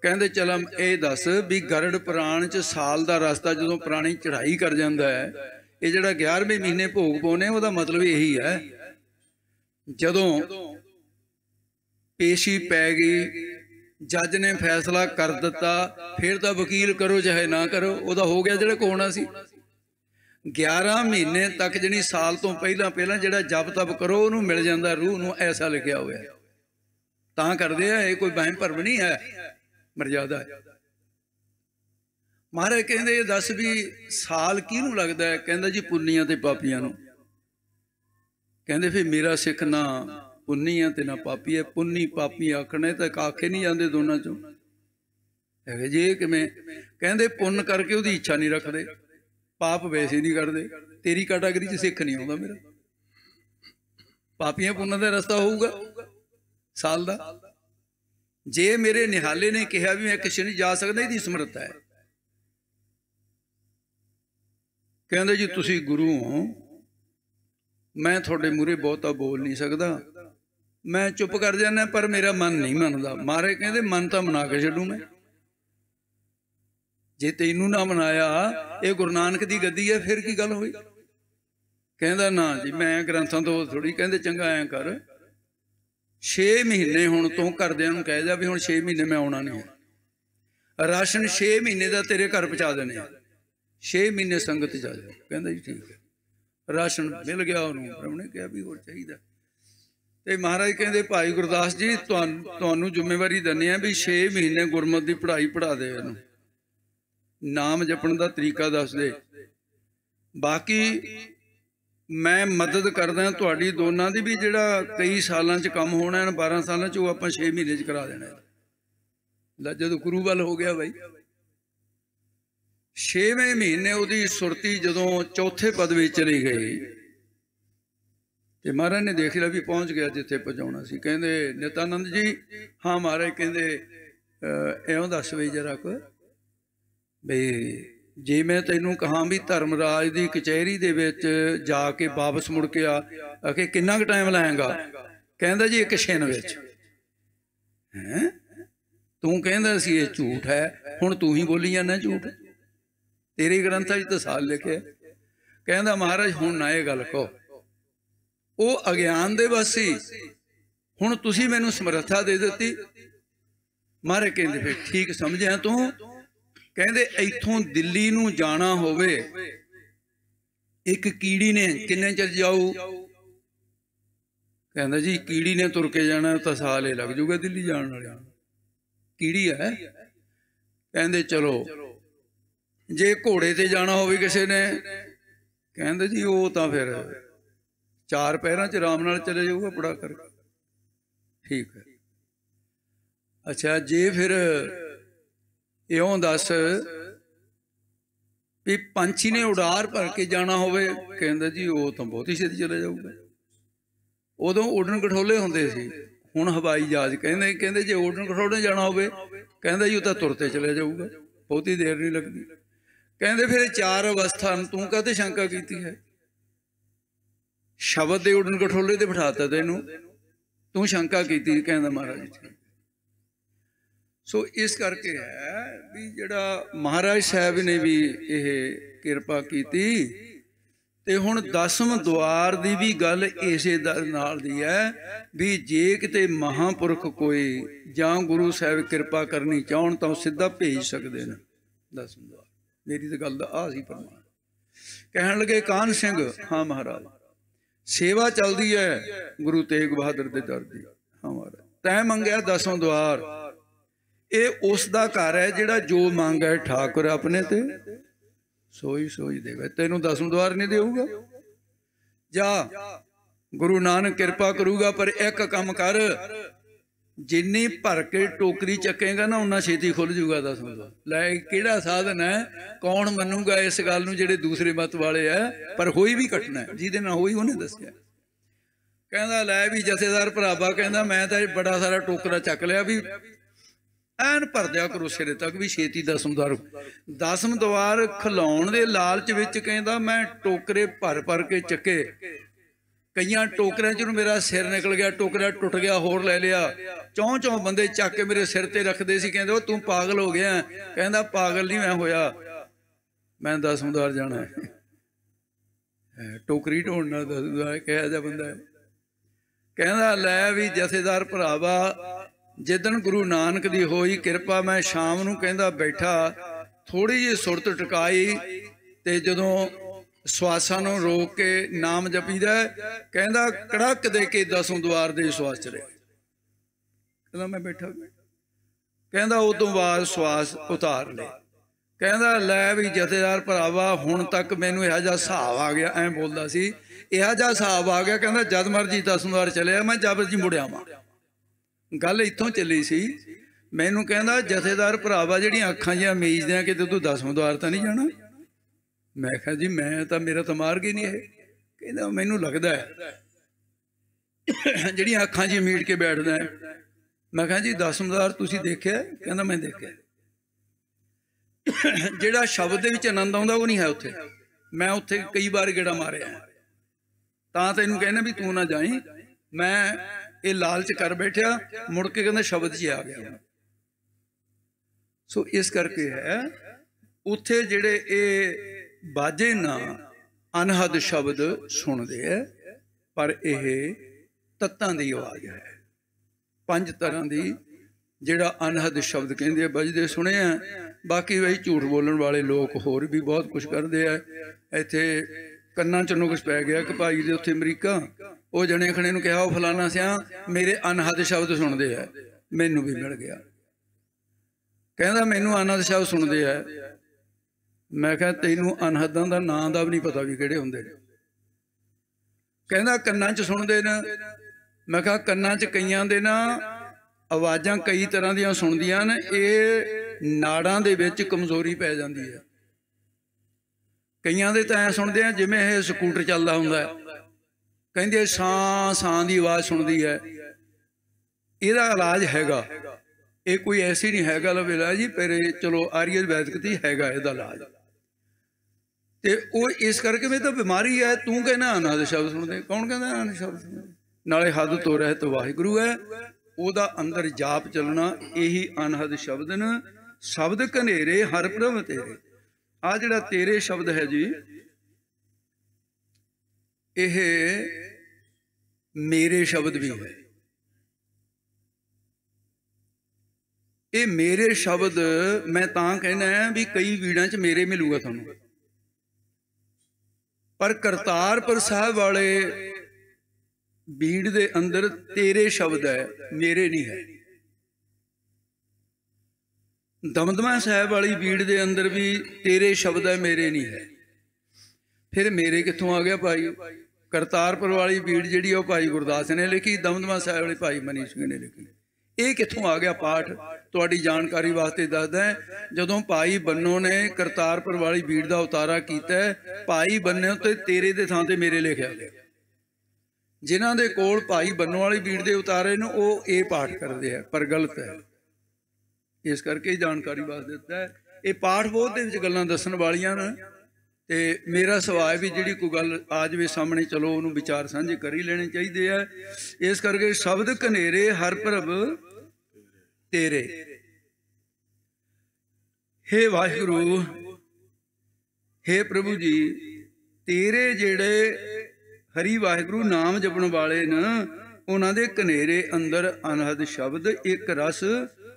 ਕਹਿੰਦੇ ਚਲ ਇਹ ਦੱਸ ਵੀ ਗਰੜ ਪੁਰਾਣ 'ਚ ਸਾਲ ਦਾ ਰਸਤਾ ਜਦੋਂ ਪ੍ਰਾਣੀ ਚੜ੍ਹਾਈ ਕਰ ਜਾਂਦਾ ਹੈ, ਇਹ ਜਿਹੜਾ 11ਵੇਂ ਮਹੀਨੇ ਭੋਗ ਪਾਉਨੇ ਉਹਦਾ ਮਤਲਬ ਇਹੀ ਹੈ, ਜਦੋਂ ਪੇਸ਼ੀ ਪੈ ਗਈ, ਜੱਜ ਨੇ ਫੈਸਲਾ ਕਰ ਦਿੱਤਾ, ਫਿਰ ਤਾਂ ਵਕੀਲ ਕਰੋ ਚਾਹੇ ਨਾ ਕਰੋ, ਉਹਦਾ ਹੋ ਗਿਆ ਜਿਹੜਾ ਕੋਣਾ ਸੀ। 11 ਮਹੀਨੇ ਤੱਕ ਜਿਹੜੀ ਸਾਲ ਤੋਂ ਪਹਿਲਾਂ ਜਿਹੜਾ ਜਪ ਤਪ ਕਰੋ ਉਹਨੂੰ ਮਿਲ ਜਾਂਦਾ ਰੂਹ ਨੂੰ, ਐਸਾ ਲਿਖਿਆ ਹੋਇਆ, ਤਾਂ ਕਰਦੇ ਆ। ਇਹ ਕੋਈ ਵਹਿਮ ਭਰਮ ਨਹੀਂ ਹੈ, ਮਰਜ਼ਾਦਾ ਹੈ। ਮਹਾਰਾਜ ਕਹਿੰਦੇ ਇਹ ਦੱਸ ਵੀ ਸਾਲ ਕਿਹਨੂੰ ਲੱਗਦਾ ਹੈ? ਕਹਿੰਦਾ ਜੀ ਪੁੰਨੀਆਂ ਤੇ ਪਾਪੀਆਂ ਨੂੰ। ਕਹਿੰਦੇ ਫਿਰ ਮੇਰਾ ਸਿੱਖ ਨਾ ਪੁੰਨੀ ਆ ਤੇ ਨਾ ਪਾਪੀ ਹੈ। ਪੁੰਨੀ ਪਾਪੀ ਆਖਣੇ ਤਾਂ ਆਖੇ ਨਹੀਂ ਜਾਂਦੇ ਦੋਨਾਂ ਚੋਂ, ਹੈਗੇ ਜੀ ਕਿਵੇਂ? ਕਹਿੰਦੇ ਪੁੰਨ ਕਰਕੇ ਉਹਦੀ ਇੱਛਾ ਨਹੀਂ ਰੱਖਦੇ, ਪਾਪ ਵੈਸੇ ਨਹੀਂ ਕਰਦੇ। ਤੇਰੀ ਕੈਟਾਗਰੀ 'ਚ ਸਿੱਖ ਨਹੀਂ ਆਉਂਦਾ ਮੇਰਾ। ਪਾਪੀਆਂ ਪੁੰਨਾਂ ਦਾ ਰਸਤਾ ਹੋਊਗਾ ਸਾਲ ਦਾ। ਜੇ ਮੇਰੇ ਨਿਹਾਲੇ ਨੇ ਕਿਹਾ ਵੀ ਮੈਂ ਕਿਸੇ ਨਹੀਂ ਜਾ ਸਕਦਾ, ਇਹਦੀ ਸਮਰੱਥਾ ਹੈ। ਕਹਿੰਦੇ ਜੀ ਤੁਸੀਂ ਗੁਰੂ ਹੋ, ਮੈਂ ਤੁਹਾਡੇ ਮੂਹਰੇ ਬਹੁਤਾ ਬੋਲ ਨਹੀਂ ਸਕਦਾ, ਮੈਂ ਚੁੱਪ ਕਰ ਜਾਂਦਾ, ਪਰ ਮੇਰਾ ਮਨ ਨਹੀਂ ਮੰਨਦਾ। ਮਹਾਰਾਜ ਕਹਿੰਦੇ ਮਨ ਤਾਂ ਮਨਾ ਕੇ ਛੱਡੂ ਮੈਂ, ਜੇ ਤੈਨੂੰ ਨਾ ਮਨਾਇਆ, ਇਹ ਗੁਰੂ ਨਾਨਕ ਦੀ ਗੱਦੀ ਹੈ, ਫਿਰ ਕੀ ਗੱਲ ਹੋਈ? ਕਹਿੰਦਾ ਨਾ ਜੀ ਮੈਂ ਗ੍ਰੰਥਾਂ ਤੋਂ ਥੋੜੀ। ਕਹਿੰਦੇ ਚੰਗਾ ਐਂ ਕਰ, 6 ਮਹੀਨੇ ਹੁਣ ਤੋਂ ਘਰਦਿਆਂ ਨੂੰ ਕਹਿ ਜਾ ਵੀ ਹੁਣ 6 ਮਹੀਨੇ ਮੈਂ ਆਉਣਾ ਨਹੀਂ ਹੈ, ਰਾਸ਼ਨ 6 ਮਹੀਨੇ ਦਾ ਤੇਰੇ ਘਰ ਪਹੁੰਚਾ ਦੇਣੇ, 6 ਮਹੀਨੇ ਸੰਗਤ ਜਾ ਜਾ। ਕਹਿੰਦਾ ਜੀ ਠੀਕ ਹੈ। ਰਾਸ਼ਨ ਮਿਲ ਗਿਆ ਉਹਨੂੰ। ਉਹਨੇ ਕਿਹਾ ਵੀ ਹੋਰ ਚਾਹੀਦਾ? ਤੇ ਮਹਾਰਾਜ ਕਹਿੰਦੇ ਭਾਈ ਗੁਰਦਾਸ ਜੀ ਤੁਹਾਨੂੰ ਜ਼ਿੰਮੇਵਾਰੀ ਦਿੰਦੇ ਆ ਵੀ 6 ਮਹੀਨੇ ਗੁਰਮਤ ਦੀ ਪੜ੍ਹਾਈ ਪੜ੍ਹਾ ਦੇ, ਇਹਨੂੰ ਨਾਮ ਜਪਣ ਦਾ ਤਰੀਕਾ ਦੱਸ ਦੇ, ਬਾਕੀ ਮੈਂ ਮਦਦ ਕਰਦਾ ਤੁਹਾਡੀ ਦੋਨਾਂ ਦੀ ਵੀ ਜਿਹੜਾ ਕਈ ਸਾਲਾਂ 'ਚ ਕੰਮ ਹੋਣਾ, 12 ਸਾਲਾਂ 'ਚ, ਉਹ ਆਪਾਂ 6 ਮਹੀਨੇ 'ਚ ਕਰਾ ਦੇਣਾ। ਜਦੋਂ ਗੁਰੂ ਵੱਲ ਹੋ ਗਿਆ ਬਾਈ, 6ਵੇਂ ਮਹੀਨੇ ਉਹਦੀ ਸੁਰਤੀ ਜਦੋਂ 4ਥੇ ਪਦ ਵਿੱਚ ਚਲੀ ਗਈ ਤੇ ਮਹਾਰਾਜ ਨੇ ਦੇਖ ਲਿਆ ਵੀ ਪਹੁੰਚ ਗਿਆ ਜਿੱਥੇ ਪਹੁੰਚਾਉਣਾ ਸੀ। ਕਹਿੰਦੇ ਨਿਤਾਨੰਦ ਜੀ ਹਾਂ ਮਹਾਰਾਜ। ਕਹਿੰਦੇ ਇਉਂ ਦੱਸ ਬਈ ਜਰਾ ਕੁ, ਬਈ जे मैं तैनूं कहां भी धर्मराज की कचहरी दे विच जाके वापस मुड़ के आके किन्ना क टाइम लाएगा, कहंदा जी एक छिन विच। हैं तूं कहंदा सी ये झूठ है, हुण तूं ही बोली जाना झूठ, तेरे ग्रंथां च तां साल लिखे। कहंदा महाराज हुण ना ये गल कहो, वो अज्ञान दे बस सी, हुण तुसीं मैनूं समर्था दे दित्ती। महाराज कहंदे फिर ठीक समझिया तूं। कहंदे इत्थों दिल्ली नूं जाना होवे एक कीड़ी ने किन्ने चर जाऊ, कहंदा जी कीड़ी ने तुर के जाना तो साल ही लग जूगा दिल्ली जाने वाले, कीड़ी है। कहंदे चलो जे घोड़े ते जाना होवे किसी ने, कहंदे जी वो तो फिर 4 पैरां च आराम नाल चले जाऊगा बड़ा करके, ठीक है। अच्छा जे फिर इयों दस भी पंछी ने उड़ार भर के जाना होवे, कहंदा जी वो तो बहुत ही छेती चले जाऊगा। उदों उड़न कठोले हुंदे सी, हुण हवाई जहाज। कहंदे जे उड़न कठोले जाना होवे, कहंदा जी वो तो तुरते चले जाऊगा, बहुती देर नहीं लगती। कहंदे फिर 4 अवस्था तूं काहते शंका कीती है, शब्द दे उड़न कठोले ते बिठाता तैनूं, तूं शंका कीती। कहंदा महाराज जी सो इस करके है भी जिहड़ा महाराज साहब ने भी यह किरपा कीती ते हुण 10वें द्वार दी भी गल इसे नाल दी है भी जे किते महापुरख कोई जां गुरु साहब किरपा करनी चाहण तां सीधा भेज सकदे ने 10वें द्वार। मेरी तो गल दा आ सी प्रमाण। कहण लगे कान सिंह हाँ महाराज सेवा चलदी है गुरु तेग बहादुर दे दर दी। हाँ महाराज तैं मंगया 10वें द्वार, ये उसका घर है जिहड़ा जो मंग है ठाकुर अपने ते सोई सोई देगा, तेनों 10वें द्वार नहीं देऊगा। जा गुरु नानक किरपा करूगा, पर एक काम कर जिन्नी भर के टोकरी चकेगा ना उन्ना छेती खुल जूगा 10वें द्वार। लै किहड़ा साधन है, कौन मनूगा इस गल नूं जिहड़े दूसरे मत वाले है, पर होई भी कटना है, जिहदे नाल होई उहने दस्सिया। कहंदा लै भी जथेदार भरावा, कहंदा मैं तां बड़ा सारा टोकरा चक लिया भी ਐਨ ਭਰ ਦਿਆ ਕਰੋ ਸਿਰੇ तक भी छेती 10वें द्वार। 10वें द्वार खिलाउण दे लालच विच कहंदा मैं टोकरे भर भर के चके, कईयां टोकरियां च मेरा सिर निकल गया, टोकरा टुट गया, होर ले लिया। 4 बंदे चक के मेरे सिर ते रखदे सी, कहंदे तू पागल हो गया। कहंदा पागल नहीं मैं होया, मैं 10वें द्वार जाना है। टोकरी ढोणा 10वें द्वार किहा जा बंदा है। कहंदा लै भी जथेदार भरावा जिदन गुरु नानक दी होई किरपा मैं शाम नूं कहंदा बैठा थोड़ी जी सुरत टकाई ते जदों सवासां नूं रोक के नाम जपीदा कहंदा कड़क दे के 10वें द्वार दे सवास चले। कहंदा मैं बैठा, कहंदा उदों बाद सवास उतार ले। कहंदा लै भी जथेदार भरावा हुण तक मैनूं इहो जिहा हिसाब आ गया, ऐ बोलदा सी इहो जिहा हिसाब आ गया, कहंदा जद मर्जी 10वें द्वार चले मैं जब जी मुड़िया आवां। गल इत्थों चली सी, मैनू कहंदा जथेदार भरावा जिहड़ियां अखां जिहां मीचदियां कि तू 10वें द्वार तां नहीं जाना। मैं कहा जी मैं तां मेरा तां मार्ग ही नहीं है। कहंदा मैनू लगदा है जिहड़ियां अखां जिहां मीट के बैठदा है। मैं कहा जी 10वें द्वार तुसीं देखिआ? कहंदा मैं देखिआ। जिहड़ा शब्द दे विच आनंद आउंदा वो नहीं है उत्थे। मैं उत्थे कई बार गेड़ा मारिआ, तां तैनूं कहना भी तू ना जाई। मैं ये लालच कर बैठा, मुड़ के कहते शब्द च आ गया। सो इस करके है उत्थे जिहड़े ये बाजे ना अनहद शब्द सुनते है, पर यह तत्तां दी आवाज़ है। 5 तरह की जिहड़ा अनहद शब्द कहंदे बजदे सुने हैं। बाकी वही झूठ बोलण वाले लोग होर भी बहुत कुछ करते हैं। इत्थे कन्नां च नुक्स पै गया कि भाई दे उत्थे अमरीका वो जने खने नूं कहा फलाना सिया मेरे अनहद शब्द सुनते हैं, मैनू भी मिल गया। कहंदा मैनू अनहद शब्द सुनते हैं। मैं कहा तैनू अनहदां दा नां दा भी नहीं पता भी किहड़े हुंदे ने। कहंदा कन्नां च सुनदे ने। मैं कहा कन्नां च कईयां दे ना आवाज़ां कई तरह दियां सुनदियां ने, ये नाड़ां दे विच कमजोरी पै जांदी है। कईयां दे तां ऐ सुनदे आ जिवें इह स्कूटर चलदा हुंदा है, कहते सां सां की आवाज़ सुनती है। ਇਹਦਾ ਇਲਾਜ हैगा, ये कोई ऐसी नहीं है गल इलाज जी, पर चलो आर्य वैदिक दी हैगा ਇਹਦਾ इलाज। ਤੇ ਉਹ ਇਸ ਕਰਕੇ ਵੀ ਤਾਂ ਬਿਮਾਰੀ ਹੈ। ਤੂੰ ਕਹਿੰਦਾ ਅਨਹਦ ਸ਼ਬਦ ਸੁਣਦੇ, ਕੌਣ ਕਹਿੰਦਾ ਅਨਹਦ ਸ਼ਬਦ ਸੁਣਦੇ? ਨਾਲੇ ਹੱਦ ਤੋਂ ਰਹਿਤ ਵਾਹਿਗੁਰੂ ਹੈ, ਉਹਦਾ ਅੰਦਰ ਜਾਪ ਚੱਲਣਾ, ਇਹੀ ਅਨਹਦ ਸ਼ਬਦ ਨੇ। ਸ਼ਬਦ ਘਨੇਰੇ ਹਰ ਪ੍ਰਭ ਤੇਰੇ। ਆ ਜਿਹੜਾ ਤੇਰੇ ਸ਼ਬਦ ਹੈ ਜੀ, ਇਹ ਮੇਰੇ ਸ਼ਬਦ ਵੀ ਹੈ। ਇਹ ਮੇਰੇ ਸ਼ਬਦ ਮੈਂ ਤਾਂ ਕਹਿਣਾ ਵੀ ਕਈ ਵੀੜਾਂ 'ਚ ਮੇਰੇ ਮਿਲੂਗਾ ਤੁਹਾਨੂੰ, ਪਰ ਕਰਤਾਰਪੁਰ ਸਾਹਿਬ ਵਾਲੇ ਬੀੜ ਦੇ ਅੰਦਰ ਤੇਰੇ ਸ਼ਬਦ ਹੈ, ਮੇਰੇ ਨਹੀਂ ਹੈ। ਦਮਦਮਾ ਸਾਹਿਬ ਵਾਲੀ ਬੀੜ ਦੇ ਅੰਦਰ ਵੀ ਤੇਰੇ ਸ਼ਬਦ ਹੈ, ਮੇਰੇ ਨਹੀਂ ਹੈ। ਫਿਰ ਮੇਰੇ ਕਿੱਥੋਂ ਆ ਗਿਆ ਭਾਈ? ਕਰਤਾਰਪੁਰ ਵਾਲੀ ਬੀੜ ਜਿਹੜੀ ਉਹ ਭਾਈ ਗੁਰਦਾਸ ਨੇ ਲਿਖੀ, ਦਮਦਮਾ ਸਾਹਿਬ ਵਾਲੇ ਭਾਈ ਮਨੀ ਸਿੰਘ ਨੇ ਲਿਖੀ। ਇਹ ਕਿੱਥੋਂ ਆ ਗਿਆ ਪਾਠ? ਤੁਹਾਡੀ ਜਾਣਕਾਰੀ ਵਾਸਤੇ ਦੱਸਦਾ, ਜਦੋਂ ਭਾਈ ਬੰਨੋ ਨੇ ਕਰਤਾਰਪੁਰ ਵਾਲੀ ਬੀੜ ਦਾ ਉਤਾਰਾ ਕੀਤਾ, ਭਾਈ ਬੰਨੋ ਤੇ ਤੇਰੇ ਦੇ ਥਾਂ ਤੇ ਮੇਰੇ ਲਿਖਿਆ ਗਿਆ। ਜਿਨ੍ਹਾਂ ਦੇ ਕੋਲ ਭਾਈ ਬੰਨੋ ਵਾਲੀ ਬੀੜ ਦੇ ਉਤਾਰੇ ਨੂੰ ਉਹ ਇਹ ਪਾਠ ਕਰਦੇ ਆ, ਪਰ ਗਲਤ ਹੈ। ਇਸ ਕਰਕੇ ਜਾਣਕਾਰੀ ਵਾਸਤੇ ਦਿੱਤਾ ਹੈ। ਇਹ ਪਾਠ ਬਹੁਤ ਦੇ ਵਿੱਚ ਗੱਲਾਂ ਦੱਸਣ ਵਾਲੀਆਂ ਨੇ, ਤੇ ਮੇਰਾ ਸੁਭਾਅ ਵੀ ਜਿਹੜੀ ਕੋਈ ਗੱਲ ਆ ਜਾਵੇ ਸਾਹਮਣੇ, ਚਲੋ ਉਹਨੂੰ ਵਿਚਾਰ ਸਾਂਝੇ ਕਰ ਹੀ ਲੈਣੇ ਚਾਹੀਦੇ ਆ। ਇਸ ਕਰਕੇ ਸ਼ਬਦ ਘਨੇਰੇ ਹਰ ਪ੍ਰਭ ਤੇਰੇ। ਹੇ ਵਾਹਿਗੁਰੂ, ਹੇ ਪ੍ਰਭੂ ਜੀ, ਤੇਰੇ ਜਿਹੜੇ ਹਰੀ ਵਾਹਿਗੁਰੂ ਨਾਮ ਜਪਣ ਵਾਲੇ ਨੇ, ਉਹਨਾਂ ਦੇ ਘਨੇਰੇ ਅੰਦਰ ਅਨਹਦ ਸ਼ਬਦ ਇੱਕ ਰਸ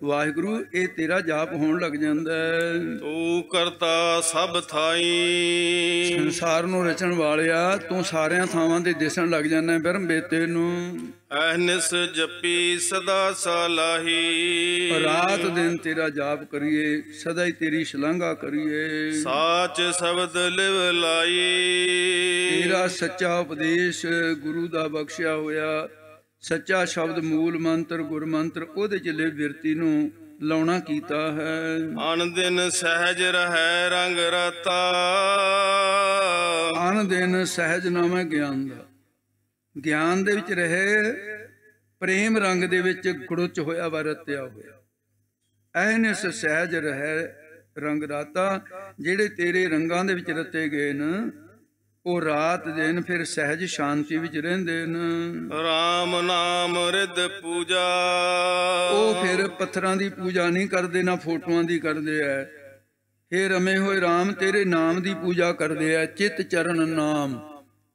ਵਾਹਿਗੁਰੂ, ਇਹ ਤੇਰਾ ਜਾਪ ਹੋਣ ਲੱਗ ਜਾਂਦਾ। ਤੂੰ ਕਰਤਾ ਸਭ ਥਾਈ, ਸੰਸਾਰ ਨੂੰ ਰਚਣ ਵਾਲਿਆ, ਤੂੰ ਸਾਰਿਆਂ ਥਾਵਾਂ ਤੇ ਦਿਸਣ ਲੱਗ ਜਾਂਦਾ ਬ੍ਰਹਮ ਬੇਤੇ ਨੂੰ। ਅਹਨਿਸ ਜਪੀ ਸਦਾ ਸਲਾਹੀ, ਰਾਤ ਦਿਨ ਤੇਰਾ ਜਾਪ ਕਰੀਏ, ਸਦਾ ਹੀ ਤੇਰੀ ਸ਼ਲਾਘਾ ਕਰੀਏ। ਸਾਚ ਸ਼ਬਦ ਲਿਵ ਲਾਈ, ਤੇਰਾ ਸੱਚਾ ਉਪਦੇਸ਼ ਗੁਰੂ ਦਾ ਬਖਸ਼ਿਆ ਹੋਇਆ ਸੱਚਾ ਸ਼ਬਦ ਮੂਲ ਮੰਤਰ ਗੁਰ ਮੰਤਰ, ਉਹਦੇ ਚ ਲਿਵ ਬਿਰਤੀ ਨੂੰ ਲਾਉਣਾ ਕੀਤਾ ਹੈ। ਅਨ ਦਿਨ ਸਹਿਜ ਰਹਿ ਰੰਗ ਰਤਾ, ਅਨ ਦਿਨ ਸਹਿਜ ਨਾਮ ਹੈ ਗਿਆਨ ਦਾ। ਗਿਆਨ ਦੇ ਵਿੱਚ ਰਹੇ, ਪ੍ਰੇਮ ਰੰਗ ਦੇ ਵਿੱਚ ਗੁੜੁਚ ਹੋਇਆ ਵਾ, ਰਤਿਆ ਹੋਇਆ। ਐਨਿਸ ਸਹਿਜ ਰਹਿ ਰੰਗ ਰਾਤਾ, ਜਿਹੜੇ ਤੇਰੇ ਰੰਗਾਂ ਦੇ ਵਿੱਚ ਰਤੇ ਗਏ ਨੇ, ਉਹ ਰਾਤ ਦਿਨ ਫਿਰ ਸਹਿਜ ਸ਼ਾਂਤੀ ਵਿੱਚ ਰਹਿੰਦੇ ਨੇ। ਰਾਮ ਨਾਮ ਰਿਦ ਪੂਜਾ, ਉਹ ਫਿਰ ਪੱਥਰਾਂ ਦੀ ਪੂਜਾ ਨਹੀਂ ਕਰਦੇ, ਨਾ ਫੋਟੋਆਂ ਦੀ ਕਰਦੇ ਐ। ਇਹ ਰਮੇ ਹੋਏ ਰਾਮ ਤੇਰੇ ਨਾਮ ਦੀ ਪੂਜਾ ਕਰਦੇ ਆ। ਚਿੱਤ ਚਰਨ ਨਾਮ,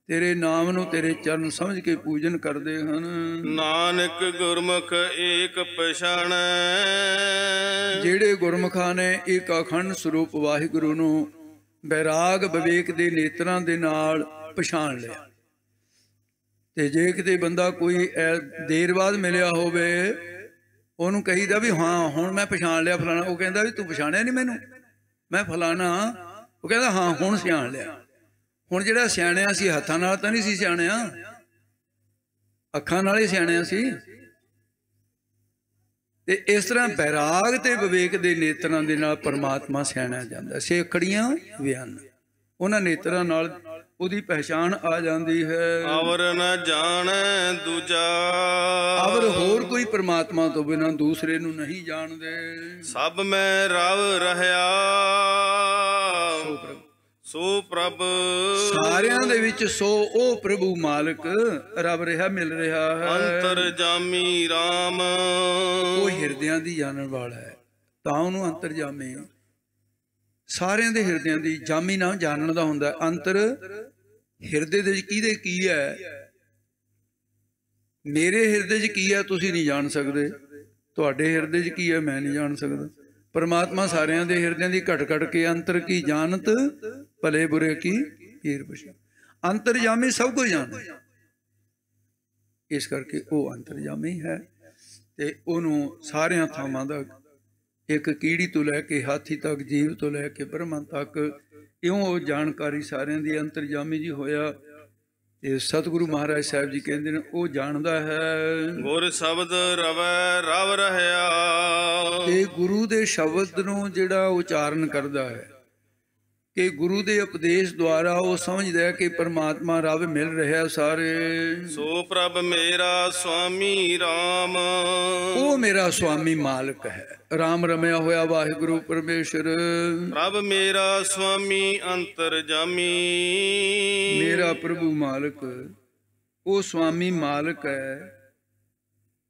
ਤੇਰੇ ਨਾਮ ਨੂੰ ਤੇਰੇ ਚਰਨ ਸਮਝ ਕੇ ਪੂਜਨ ਕਰਦੇ ਹਨ। ਨਾਨਕ ਗੁਰਮੁਖ ਏਕ ਪਛਾਣੈ, ਜਿਹੜੇ ਗੁਰਮੁਖਾਂ ਨੇ ਇੱਕ ਅਖੰਡ ਸਰੂਪ ਵਾਹਿਗੁਰੂ ਨੂੰ ਬੈਰਾਗ ਵਿਵੇਕ ਦੇ ਨੇਤਰਾਂ ਦੇ ਨਾਲ ਪਛਾਣ ਲਿਆ। ਤੇ ਜੇ ਕਿਤੇ ਬੰਦਾ ਕੋਈ ਦੇਰ ਬਾਅਦ ਮਿਲਿਆ ਹੋਵੇ, ਉਹਨੂੰ ਕਹੀਦਾ ਵੀ ਹਾਂ ਹੁਣ ਮੈਂ ਪਛਾਣ ਲਿਆ ਫਲਾਣਾ, ਉਹ ਕਹਿੰਦਾ ਵੀ ਤੂੰ ਪਛਾਣਿਆ ਨਹੀਂ ਮੈਨੂੰ, ਮੈਂ ਫਲਾਣਾ। ਉਹ ਕਹਿੰਦਾ ਹਾਂ ਹੁਣ ਸਿਆਣ ਲਿਆ। ਹੁਣ ਜਿਹੜਾ ਸਿਆਣਿਆ ਸੀ ਹੱਥਾਂ ਨਾਲ ਤਾਂ ਨਹੀਂ ਸੀ ਸਿਆਣਿਆ, ਅੱਖਾਂ ਨਾਲ ਹੀ ਸਿਆਣਿਆ ਸੀ। ਤੇ ਇਸ ਤਰ੍ਹਾਂ ਬੈਰਾਗ ਤੇ ਵਿਵੇਕ ਦੇ ਨੇਤਰਾਂ ਦੇ ਨਾਲ ਪਰਮਾਤਮਾ ਸਿਆਣਿਆ ਜਾਂਦਾ। ਸੇਖੜੀਆਂ ਵਿਅਨ, ਉਹਨਾਂ ਨੇਤਰਾਂ ਨਾਲ ਉਹਦੀ ਪਹਿਚਾਣ ਆ ਜਾਂਦੀ ਹੈ। ਅਵਰ ਨ ਜਾਣੈ ਦੂਜਾ, ਅਵਰ ਹੋਰ ਕੋਈ ਪਰਮਾਤਮਾ ਤੋਂ ਬਿਨਾਂ ਦੂਸਰੇ ਨੂੰ ਨਹੀਂ ਜਾਣਦੇ। ਸਭ ਮੈਂ ਰਵ ਰਹਿਆ, ਸੋ ਪ੍ਰਭ, ਸਾਰਿਆਂ ਦੇ ਵਿੱਚ ਸੋ ਉਹ ਪ੍ਰਭੂ ਮਾਲਕ ਰੱਬ ਰਿਹਾ, ਮਿਲ ਰਿਹਾ ਹੈ। ਅੰਤਰ ਜਾਮੀ ਰਾਮ, ਉਹ ਹਿਰਦਿਆਂ ਦੀ ਜਾਣਨ ਵਾਲਾ ਹੈ, ਤਾਂ ਉਹਨੂੰ ਅੰਤਰ ਜਾਮੀ। ਸਾਰਿਆਂ ਦੇ ਹਿਰਦਿਆਂ ਦੀ ਜਾਮੀ ਨਾਮ ਜਾਣਨ ਦਾ ਹੁੰਦਾ। ਅੰਤਰ ਹਿਰਦੇ ਦੇ ਵਿੱਚ ਕਿਹਦੇ ਕੀ ਹੈ, ਮੇਰੇ ਹਿਰਦੇ 'ਚ ਕੀ ਹੈ ਤੁਸੀਂ ਨਹੀਂ ਜਾਣ ਸਕਦੇ, ਤੁਹਾਡੇ ਹਿਰਦੇ 'ਚ ਕੀ ਹੈ ਮੈਂ ਨਹੀਂ ਜਾਣ ਸਕਦਾ। ਪਰਮਾਤਮਾ ਸਾਰਿਆਂ ਦੇ ਹਿਰਦਿਆਂ ਦੀ ਘਟ ਘਟ ਕੇ ਅੰਤਰ ਕੀ ਜਾਣਤ, ਭਲੇ ਬੁਰੇ ਕੀ ਹੀਰ ਪਛਾਣ। ਅੰਤਰਜਾਮੀ ਸਭ ਕੁਝ ਜਾਣਦਾ, ਇਸ ਕਰਕੇ ਉਹ ਅੰਤਰਜਾਮੀ ਹੈ। ਤੇ ਉਹਨੂੰ ਸਾਰਿਆਂ ਥਾਵਾਂ ਦਾ, ਇੱਕ ਕੀੜੀ ਤੋਂ ਲੈ ਕੇ ਹਾਥੀ ਤੱਕ, ਜੀਵ ਤੋਂ ਲੈ ਕੇ ਬ੍ਰਹਮਾ ਤੱਕ, ਇਉਂ ਉਹ ਜਾਣਕਾਰੀ ਸਾਰਿਆਂ ਦੀ ਅੰਤਰਜਾਮੀ ਜੀ ਹੋਇਆ। ਇਹ ਸਤਿਗੁਰੂ ਮਹਾਰਾਜ ਸਾਹਿਬ ਜੀ ਕਹਿੰਦੇ ਨੇ ਉਹ ਜਾਣਦਾ ਹੈ। ਗੁਰ ਸ਼ਬਦ ਰਵੈ ਰਵ ਰਹਿਆ, ਤੇ ਗੁਰੂ ਦੇ ਸ਼ਬਦ ਨੂੰ ਜਿਹੜਾ ਉਚਾਰਨ ਕਰਦਾ ਹੈ, ਕਿ ਗੁਰੂ ਦੇ ਉਪਦੇਸ਼ ਦੁਆਰਾ ਉਹ ਸਮਝਦਾ ਕਿ ਪਰਮਾਤਮਾ ਰੱਬ ਮਿਲ ਰਿਹਾ ਸਾਰੇ। ਸੋ ਪ੍ਰਭ ਮੇਰਾ ਸੁਆਮੀ RAM, ਉਹ ਮੇਰਾ ਸੁਆਮੀ ਮਾਲਕ ਹੈ। ਰਾਮ ਰਮਿਆ ਹੋਇਆ ਵਾਹਿਗੁਰੂ ਪਰਮੇਸ਼ਰ। ਪ੍ਰਭ ਮੇਰਾ ਸੁਆਮੀ ਅੰਤਰਜਾਮੀ, ਮੇਰਾ ਪ੍ਰਭੂ ਮਾਲਕ ਉਹ ਸੁਆਮੀ ਮਾਲਕ ਹੈ।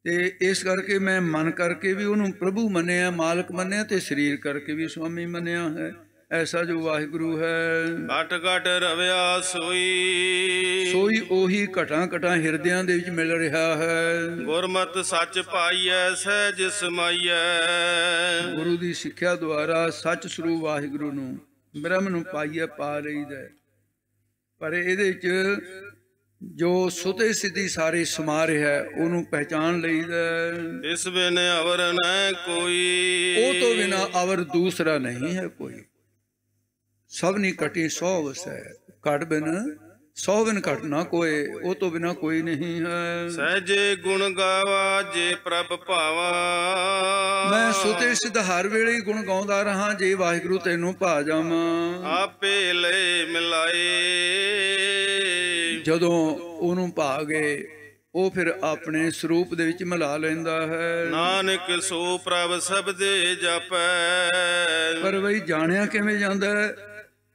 ਤੇ ਇਸ ਕਰਕੇ ਮੈਂ ਮਨ ਕਰਕੇ ਵੀ ਉਹਨੂੰ ਪ੍ਰਭੂ ਮੰਨਿਆ, ਮਾਲਕ ਮੰਨਿਆ, ਤੇ ਸਰੀਰ ਕਰਕੇ ਵੀ ਸੁਆਮੀ ਮੰਨਿਆ ਹੈ। ਐਸਾ ਜੋ ਵਾਹਿਗੁਰੂ ਹੈ, ਘਟ ਘਟ ਰਵਿਆ ਸੋਈ ਉਹੀ ਘਟਾਂ ਘਟਾਂ ਹਿਰਦਿਆਂ ਦੇ ਵਿੱਚ ਮਿਲ ਰਿਹਾ ਹੈ। ਗੁਰਮਤਿ ਸੱਚ ਪਾਈਐ ਸਹਿਜ ਸਮਾਈਐ, ਗੁਰੂ ਦੀ ਸਿੱਖਿਆ ਦੁਆਰਾ ਸੱਚ ਸਰੂਪ ਵਾਹਿਗੁਰੂ ਨੂੰ, ਬ੍ਰਹਮ ਨੂੰ ਪਾਈਐ, ਪਾ ਲਈਦਾ। ਪਰ ਇਹਦੇ ਵਿੱਚ ਜੋ ਸੁਤੇ ਸਿੱਧੀ ਸਾਰੇ ਸਮਾ ਰਿਹਾ ਉਹਨੂੰ ਪਹਿਚਾਨ ਲਈਦਾ। ਇਸ ਬਿਨ ਅਵਰ ਨ ਕੋਈ, ਉਹ ਤੋਂ ਬਿਨਾ ਅਵਰ ਦੂਸਰਾ ਨਹੀਂ ਹੈ ਕੋਈ। ਸਭ ਨੀ ਘਟੀ 100 ਵਸੈ, ਘਟ ਬਿਨ 100 ਬਿਨ ਘਟ ਨਾ ਕੋਏ, ਉਹ ਤੋਂ ਬਿਨਾ ਕੋਈ ਨਹੀਂ ਹੈ। ਸਹਿਜੇ ਗੁਣ ਗਾਵਾ ਜੇ ਪ੍ਰਭ ਭਾਵਾ, ਮੈਂ ਸੁਤੇ ਸਿੱਧ ਹਰ ਵੇਲੇ ਗੁਣ ਗਾਉਂਦਾ ਰਹਾ ਜੇ ਵਾਹਿਗੁਰੂ ਤੈਨੂੰ ਭਾ ਜਾਵਾਂ। ਆਪੇ ਲੈ ਮਿਲਾਏ, ਜਦੋਂ ਉਹਨੂੰ ਭਾ ਗਏ ਉਹ ਫਿਰ ਆਪਣੇ ਸਰੂਪ ਦੇ ਵਿੱਚ ਮਿਲਾ ਲੈਂਦਾ ਹੈ। ਨਾਨਕ ਸੋ ਪ੍ਰਭ ਸਬਦੇ ਜਪੈ, ਪਰ ਬਈ ਜਾਣਿਆ ਕਿਵੇਂ ਜਾਂਦਾ ਹੈ?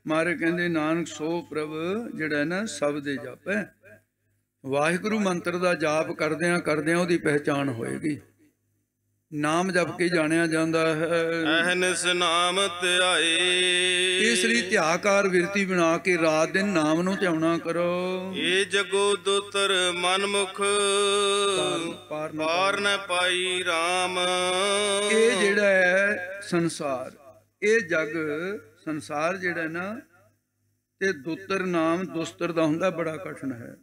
ਮਾਰੇ ਕਹਿੰਦੇ ਨਾਨਕ ਸੋ ਪ੍ਰਭ ਜਿਹੜਾ ਨਾ ਸਬਦੇ ਜਪੈ। ਵਾਹਿਗੁਰੂ ਮੰਤਰ ਦਾ ਜਾਪ ਕਰਦਿਆਂ ਕਰਦਿਆਂ ਉਹਦੀ ਪਹਿਚਾਣ ਹੋਏਗੀ। ਨਾਮ ਜਪ ਕੇ ਜਾਣਿਆ ਜਾਂਦਾ ਹੈ। ਅਹਨਿਸ ਨਾਮ ਧਿਆਏ, ਇਸ ਲਈ ਧਿਆਕਾਰ ਬਿਰਤੀ ਬਣਾ ਕੇ ਰਾਤ ਦਿਨ ਨਾਮ ਨੂੰ ਧਿਆਉਣਾ ਕਰੋ। ਇਹ ਜਗੋ ਦੁਤਰ ਮਨਮੁਖ, ਪਾਰ ਨ ਪਾਈ RAM। ਇਹ ਜਿਹੜਾ ਹੈ ਸੰਸਾਰ, ਇਹ ਜਗ ਸੰਸਾਰ ਜਿਹੜਾ ਨਾ, ਤੇ ਦੁੱਤਰ ਨਾਮ ਦੁਸਤਰ ਦਾ ਹੁੰਦਾ, ਬੜਾ ਕਠਿਨ ਹੈ।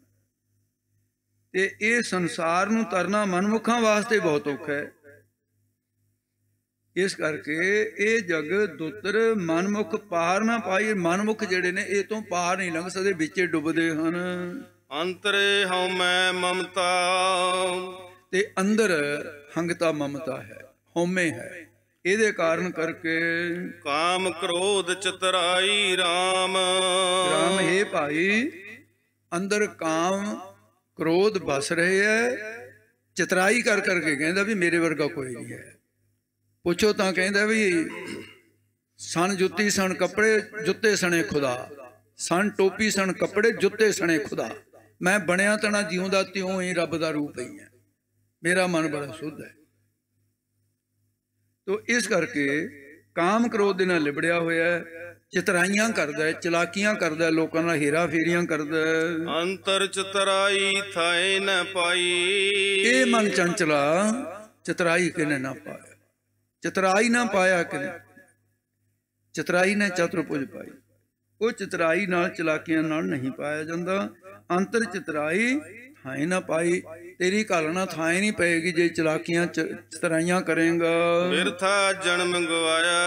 ਤੇ ਇਹ ਸੰਸਾਰ ਨੂੰ ਤਰਨਾ ਮਨਮੁਖਾਂ ਵਾਸਤੇ ਬਹੁਤ ਔਖਾ ਹੈ। ਇਸ ਕਰਕੇ ਇਹ ਜਗ ਦੁੱਤਰ ਮਨਮੁਖ ਪਾਰ ਨਾ ਪਾਈ। ਮਨਮੁਖ ਜਿਹੜੇ ਨੇ ਇਹ ਤੋਂ ਪਾਰ ਨਹੀਂ ਲੰਘ ਸਕਦੇ, ਵਿੱਚੇ ਡੁੱਬਦੇ ਹਨ। ਅੰਤਰੇ ਹਉਮੈ ਮਮਤਾ, ਤੇ ਅੰਦਰ ਹੰਗਤਾ ਮਮਤਾ ਹੈ, ਹਉਮੈ ਹੈ। ਇਹਦੇ ਕਾਰਨ ਕਰਕੇ ਕਾਮ ਕ੍ਰੋਧ ਚਤੁਰਾਈ RAM। ਰਾਮ ਹੈ ਭਾਈ, ਅੰਦਰ ਕਾਮ ਕ੍ਰੋਧ ਬਸ ਰਹੇ ਹੈ। ਚਤਰਾਈ ਕਰ ਕਰਕੇ ਕਹਿੰਦਾ ਵੀ ਮੇਰੇ ਵਰਗਾ ਕੋਈ ਨਹੀਂ ਹੈ। ਪੁੱਛੋ ਤਾਂ ਕਹਿੰਦਾ ਵੀ ਸਣ ਜੁੱਤੀ ਸਣ ਕੱਪੜੇ, ਜੁੱਤੇ ਸਣੇ ਖੁਦਾ। ਸਣ ਟੋਪੀ ਸਣ ਕੱਪੜੇ, ਜੁੱਤੇ ਸਣੇ ਖੁਦਾ। ਮੈਂ ਬਣਿਆ ਤਣਾ ਜਿਉਂਦਾ ਤਿਉਂ ਹੀ ਰੱਬ ਦਾ ਰੂਪ ਹੀ ਹੈ। ਮੇਰਾ ਮਨ ਬੜਾ ਸੁੱਧ ਹੈ। ਤੋ ਇਸ ਕਰਕੇ ਕਾਮ ਕ੍ਰੋਧ ਦੇ ਨਾਲ ਲਿਬੜਿਆ ਹੋਇਆ, ਚਤਰਾਈਆਂ ਕਰਦਾ, ਚਲਾਕੀਆਂ ਕਰਦਾ, ਲੋਕਾਂ ਨਾਲ ਹੇਰਾ ਫੇਰੀਆਂ ਕਰਦਾ। ਅੰਤਰ ਚਤਰਾਈ ਥਾਏ ਨ ਪਾਈ, ਇਹ ਮਨ ਚੰਚਲਾ ਚਤਰਾਈ ਕਿਨੇ ਨਾ ਪਾਇਆ। ਚਤਰਾਈ ਨਾ ਪਾਇਆ ਕਿਨੇ, ਚਤਰਾਈ ਨੇ ਚਤੁਰਭੁਜ ਪਾਈ। ਉਹ ਚਤਰਾਈ ਨਾਲ ਚਲਾਕੀਆਂ ਨਾਲ ਨਹੀਂ ਪਾਇਆ ਜਾਂਦਾ। ਅੰਤਰ ਚਤਰਾਈ ਥਾਏ ਨਾ ਪਾਈ, ਤੇਰੀ ਘਾਲਣਾ ਥਾਏ ਨਹੀਂ ਪਏਗੀ ਜੇ ਚਲਾਕੀਆਂ ਚਤਰਾਈਆਂ ਕਰੇਗਾ। ਬਿਰਥਾ ਜਨਮ ਗਵਾਇਆ,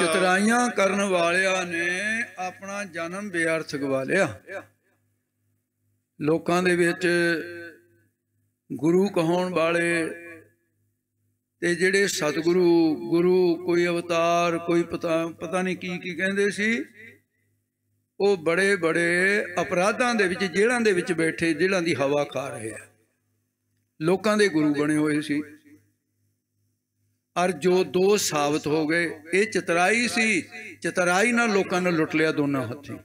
ਚਤਰਾਈਆਂ ਕਰਨ ਵਾਲਿਆਂ ਨੇ ਆਪਣਾ ਜਨਮ ਬੇਅਰਥ ਗਵਾ ਲਿਆ। ਲੋਕਾਂ ਦੇ ਵਿੱਚ ਗੁਰੂ ਕਹਾਉਣ ਵਾਲੇ ਤੇ ਜਿਹੜੇ ਸਤਿਗੁਰੂ, ਗੁਰੂ ਕੋਈ ਅਵਤਾਰ, ਕੋਈ ਪਤਾ ਨਹੀਂ ਕੀ ਕਹਿੰਦੇ ਸੀ, ਉਹ ਬੜੇ ਬੜੇ ਅਪਰਾਧਾਂ ਦੇ ਵਿੱਚ, ਜੇਲ੍ਹਾਂ ਦੇ ਵਿੱਚ ਬੈਠੇ, ਜੇਲ੍ਹਾਂ ਦੀ ਹਵਾ ਖਾ ਰਹੇ ਆ, ਲੋਕਾਂ ਦੇ ਗੁਰੂ ਬਣੇ ਹੋਏ ਸੀ। ਔਰ ਜੋ ਦੋ ਸਾਬਤ ਹੋ ਗਏ, ਇਹ ਚਤਰਾਈ ਸੀ। ਚਤਰਾਈ ਨਾਲ ਲੋਕਾਂ ਨੂੰ ਲੁੱਟ ਲਿਆ ਦੋਨਾਂ ਹੱਥੀਂ।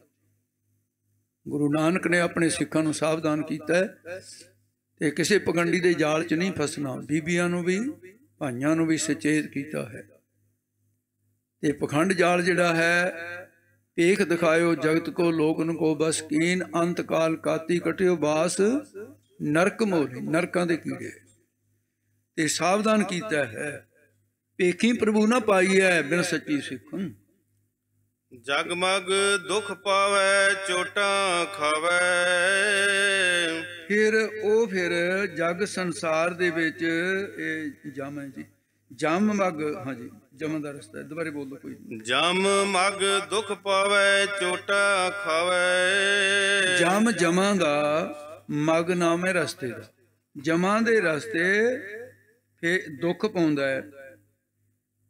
ਗੁਰੂ ਨਾਨਕ ਨੇ ਆਪਣੇ ਸਿੱਖਾਂ ਨੂੰ ਸਾਵਧਾਨ ਕੀਤਾ ਤੇ ਕਿਸੇ ਪਗੰਡੀ ਦੇ ਜਾਲ 'ਚ ਨਹੀਂ ਫਸਣਾ। ਬੀਬੀਆਂ ਨੂੰ ਵੀ, ਭਾਈਆਂ ਨੂੰ ਵੀ ਸੁਚੇਤ ਕੀਤਾ ਹੈ। ਤੇ ਪਖੰਡ ਜਾਲ ਜਿਹੜਾ ਹੈ, ਭੇਖ ਦਿਖਾਇਓ ਜਗਤ ਕੋ ਲੋਕਨ ਕੋ ਬਸ ਕੀਨ, ਅੰਤ ਕਾਲ ਕਾਤੀ ਕਟਿਓ ਬਾਸ ਨਰਕ ਮੋਰੀ, ਨਰਕਾਂ ਦੇ ਕੀੜੇ। ਤੇ ਸਾਵਧਾਨ ਕੀਤਾ ਹੈ, ਭੇਖੀ ਪ੍ਰਭੂ ਨਾ ਪਾਈਐ ਬਿਨ ਸੱਚੀ ਸਿੱਖਨ। ਜਗਮਗ ਦੁਖ ਪਾਵੈ ਚੋਟਾਂ ਖਾਵੈ, ਫਿਰ ਜਗ ਸੰਸਾਰ ਦੇ ਵਿੱਚ ਇਹ ਜਮ ਹੈ ਜੀ, ਜਮ ਮਗ, ਹਾਂਜੀ ਜਮ ਦਾ ਰਸਤਾ। ਦੁਬਾਰੇ ਬੋਲ ਦੋ ਕੋਈ। ਜਮ ਮਗ ਦੁਖ ਪਾਵੈ ਚੋਟਾਂ ਖਾਵੈ, ਜਮ ਜਮਾਂ ਦਾ, ਮਗ ਨਾਮ ਹੈ ਰਸਤੇ ਦਾ। ਜਮਾਂ ਦੇ ਰਸਤੇ ਫਿਰ ਦੁੱਖ ਪਾਉਂਦਾ ਹੈ।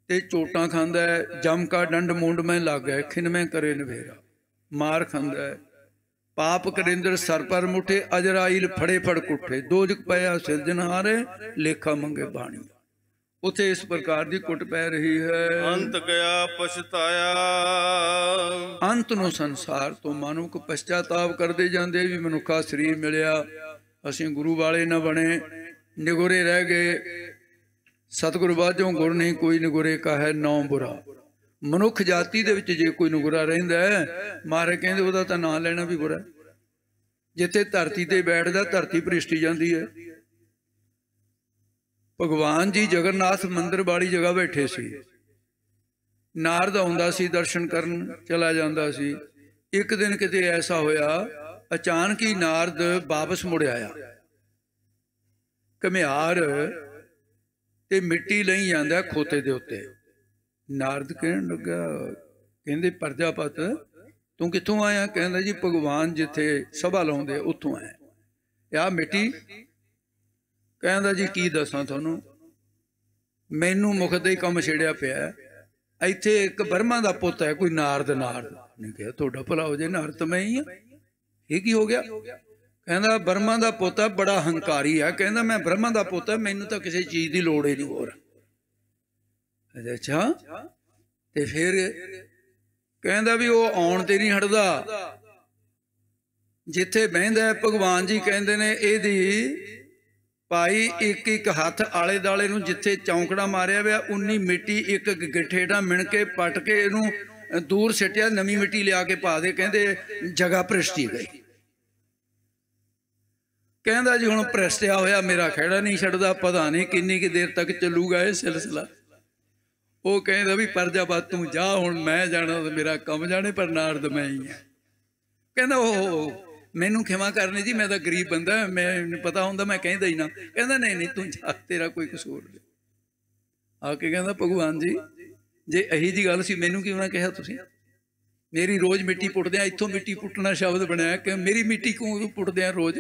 ते चोटां खांदा है, जम का डंड मूंड में लागे, खिन में करे नवेरा, मार खांदा है, पाप करिंदर सर पर मुठे, अजराइल फड़े फड़ कुठे, दोजक पया सिरजनहारे, लेखा मंगे बाणी। उथे इस प्रकार की कुट पै रही है। अंत गया पछताया, अंत नो संसार तो मनुख पश्चाताप करते जाते भी मनुखा शरीर मिलिया, असीं गुरु वाले ना बने, निगुरे रह गए। सतगुरु बाਝੋਂ गुर नहीं कोई निगुरे का है नौ बुरा। मनुख जाति दे विच जे कोई निगुरा रहिंदा है, मारे कहंदे उहदा तां नां लेना भी बुरा। जिथे धरती ते बैठदा धरती भरिष्टी जाती है। भगवान जी जगन्नाथ मंदिर वाली जगह बैठे सी, नारद आउंदा सी दर्शन करन, चला जांदा सी। एक दिन किते ऐसा होया, अचानक ही नारद वापस मुड़ आया। घमियार ते मिट्टी लई जांदा खोते दे उत्ते। नारद कहण लगा, कहंदे प्रजापत तू कित्थों आया? कहंदा जी भगवान जिथे सभा लाउंदे उत्थों आया। आ मिट्टी? कहंदा जी की दसां तुहानूं, मैनू मुख दे कम छेड़िया पिया। इत्थे एक ब्रह्मा दा पुੱਤ है कोई नारद। नारद ने कहा तुहाडा भला हो जाए, नारद तो मैं ही हाँ, ये की हो गया? कहंदा ब्रह्मा दा पुੱਤ बड़ा हंकारी है। कहंदा मैं ब्रह्मा दा पुੱਤ, मैनू तो किसी चीज़ की लोड़ ही नहीं होर। अच्छा ते फिर कहंदा भी वो आउण ते नहीं हटदा, जिथे बहिंदा भगवान जी कहंदे ने इहदी भाई एक एक हाथ आले दाले नूं जिथे चौंकड़ा मारिया वा उन्नी मिट्टी एक गिट्ठ हेठां मिण के पट के इहनूं दूर सिटिया, नवी मिट्टी लिया के पा दे। कहंदे जगह भ्रिष्टी गई। कहंदा जी हुण भ्रिष्टिया होया मेरा खैड़ा नहीं छड्डदा, पता नहीं किन्नी कि देर तक चलूगा ये सिलसिला। वो कहंदा भी प्रजापत तू जा, हुण मैं जाना तो मेरा कम जाने, पर नारद मैं ही है। कहंदा ओह मैनू खिमा करनी जी, मैं तो गरीब बंदा, मैं पता होंदा मैं कहंदा ही ना। कहंदा नहीं नहीं तू जा, तेरा कोई कसूर नहीं। आके कहंदा भगवान जी जे अही जी गल सी मैनू क्यों ना कहा तुसीं? मेरी रोज़ मिट्टी पुट्टदे आ, इत्थों मिट्टी पुट्टना शब्द बनया कि मेरी मिट्टी क्यों पुट्टदे आ रोज़?